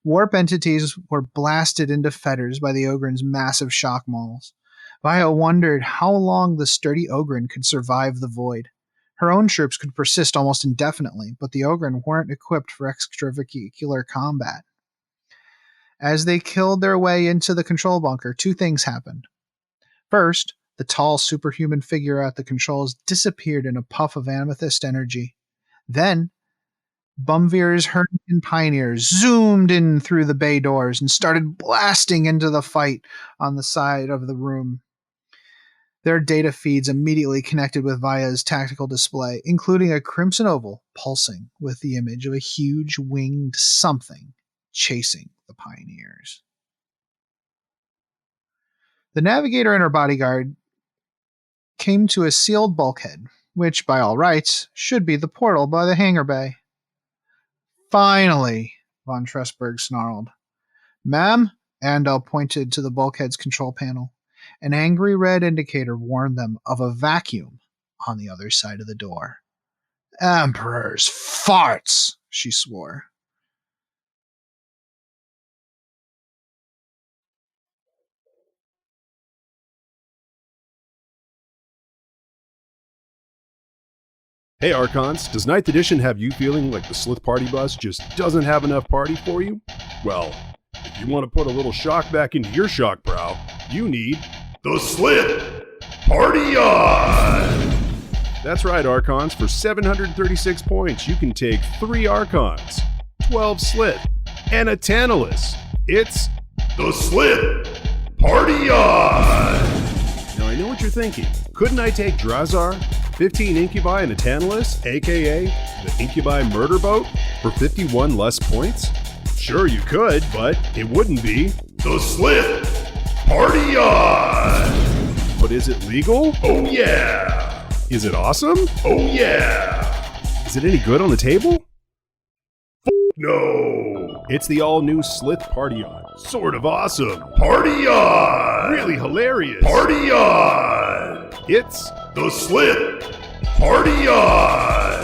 Warp entities were blasted into fetters by the Ogryn's massive shock mauls. Vaya wondered how long the sturdy Ogryn could survive the void. Her own troops could persist almost indefinitely, but the Ogryn weren't equipped for extravehicular combat. As they killed their way into the control bunker, 2 things happened. First, the tall superhuman figure at the controls disappeared in a puff of amethyst energy. Then, Bumvir's Hurricane Pioneers zoomed in through the bay doors and started blasting into the fight on the side of the room. Their data feeds immediately connected with Vaya's tactical display, including a crimson oval pulsing with the image of a huge winged something chasing the Pioneers. The Navigator and her bodyguard came to a sealed bulkhead, which, by all rights, should be the portal by the hangar bay. Finally, von Tressberg snarled. Ma'am, Andel pointed to the bulkhead's control panel. An angry red indicator warned them of a vacuum on the other side of the door. Emperor's farts, she swore. Hey Archons, does 9th edition have you feeling like the Slith Party Bus just doesn't have enough party for you? Well, if you want to put a little shock back into your shock brow, you need the Slith Party On! That's right, Archons. For 736 points, you can take 3 Archons, 12 Slith, and a Tantalus. It's the Slith Party On! Now I know what you're thinking. Couldn't I take Drazar, 15 Incubi, and a Tantalus, aka the Incubi Murder Boat, for 51 less points? Sure you could, but it wouldn't be the Slith Party On! But is it legal? Oh yeah! Is it awesome? Oh yeah! Is it any good on the table? No! It's the all-new Slith Party On. Sort of awesome. Party On! Really hilarious. Party On! It's the Slith Party On!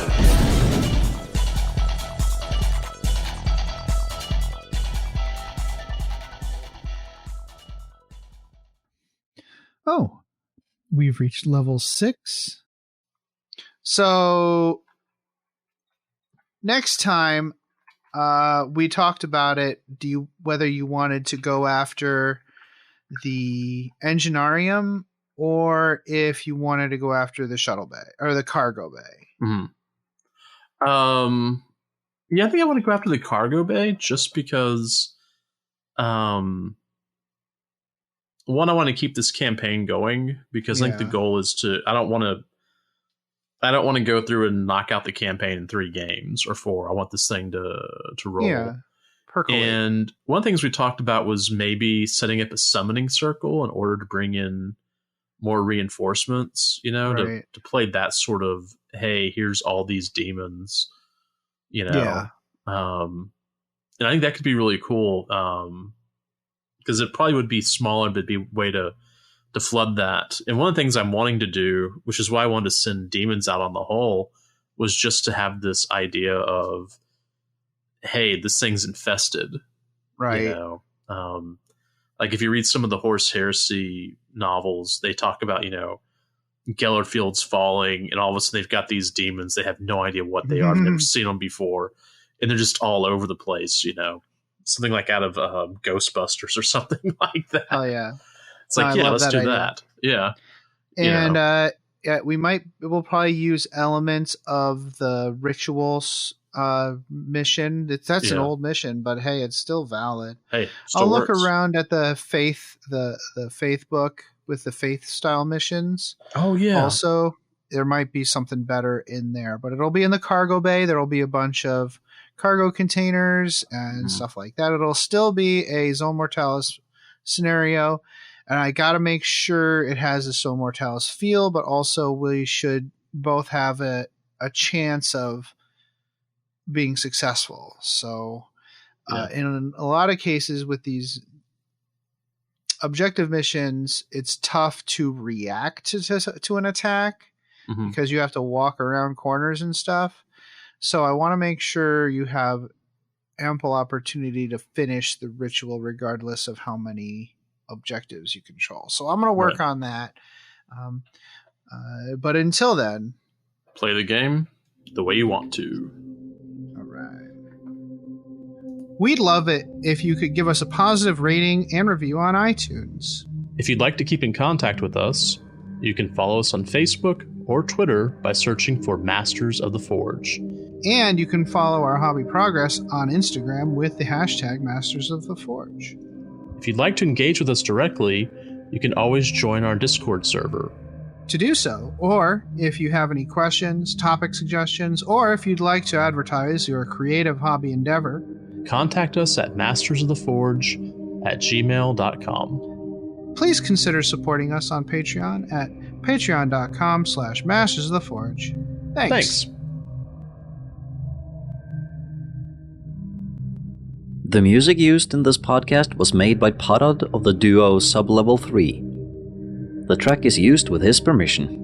Oh, we've reached level 6. So, next time, we talked about it. Whether you wanted to go after the Enginarium or if you wanted to go after the shuttle bay or the cargo bay. Mm-hmm. Yeah, I think I want to go after the cargo bay just because, one, I want to keep this campaign going because I think the goal is to. I don't want to go through and knock out the campaign in 3 games or 4. I want this thing to roll. Yeah. Percolate. And one of the things we talked about was maybe setting up a summoning circle in order to bring in more reinforcements, to play that sort of, hey, here's all these demons, Yeah. And I think that could be really cool. Because it probably would be smaller, but it'd be a way to flood that. And one of the things I'm wanting to do, which is why I wanted to send demons out on the whole, was just to have this idea of, hey, this thing's infested. Right. Like if you read some of the Horse Heresy novels, they talk about, Geller Fields falling, and all of a sudden they've got these demons. They have no idea what they are. They've never seen them before. And they're just all over the place, something like out of Ghostbusters or something like that. Oh yeah. It's like, let's do that. Yeah. And we'll probably use elements of the rituals mission. That's an old mission, but hey, it's still valid. Hey, I'll look around at the faith, the faith book with the faith style missions. Oh yeah. Also, there might be something better in there, but it'll be in the cargo bay. There'll be a bunch of cargo containers and stuff like that. It'll still be a Zone Mortalis scenario, and I got to make sure it has a Zone Mortalis feel, but also we should both have a chance of being successful. So in a lot of cases with these objective missions, it's tough to react to an attack because you have to walk around corners and stuff. So I want to make sure you have ample opportunity to finish the ritual regardless of how many objectives you control. So I'm going to work on that. But until then, play the game the way you want to. We'd love it if you could give us a positive rating and review on iTunes. If you'd like to keep in contact with us, you can follow us on Facebook or Twitter by searching for Masters of the Forge. And you can follow our hobby progress on Instagram with the hashtag Masters of the Forge. If you'd like to engage with us directly, you can always join our Discord server. To do so, or if you have any questions, topic suggestions, or if you'd like to advertise your creative hobby endeavor, contact us at mastersoftheforge@gmail.com. Please consider supporting us on Patreon at patreon.com/mastersoftheforge. Thanks. The music used in this podcast was made by Parad of the duo Sublevel 3. The track is used with his permission.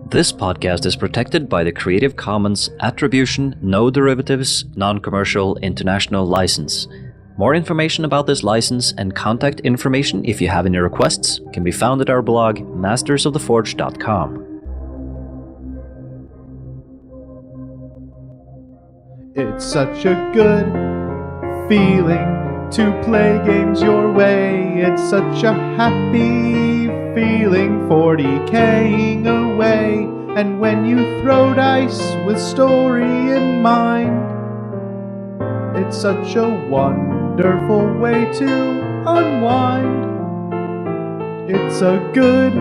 This podcast is protected by the Creative Commons Attribution, No Derivatives, Non-Commercial International License. More information about this license and contact information if you have any requests can be found at our blog, mastersoftheforge.com. It's such a good feeling to play games your way. It's such a happy feeling 40K'ing away. And when you throw dice with story in mind, it's such a wonderful way to unwind. It's a good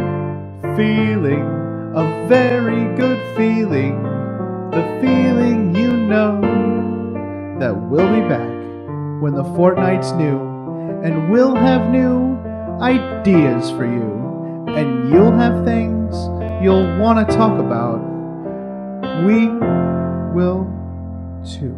feeling, a very good feeling, the feeling you know that we'll be back when the fortnight's new, and we'll have new ideas for you, and you'll have things you'll want to talk about. We will too.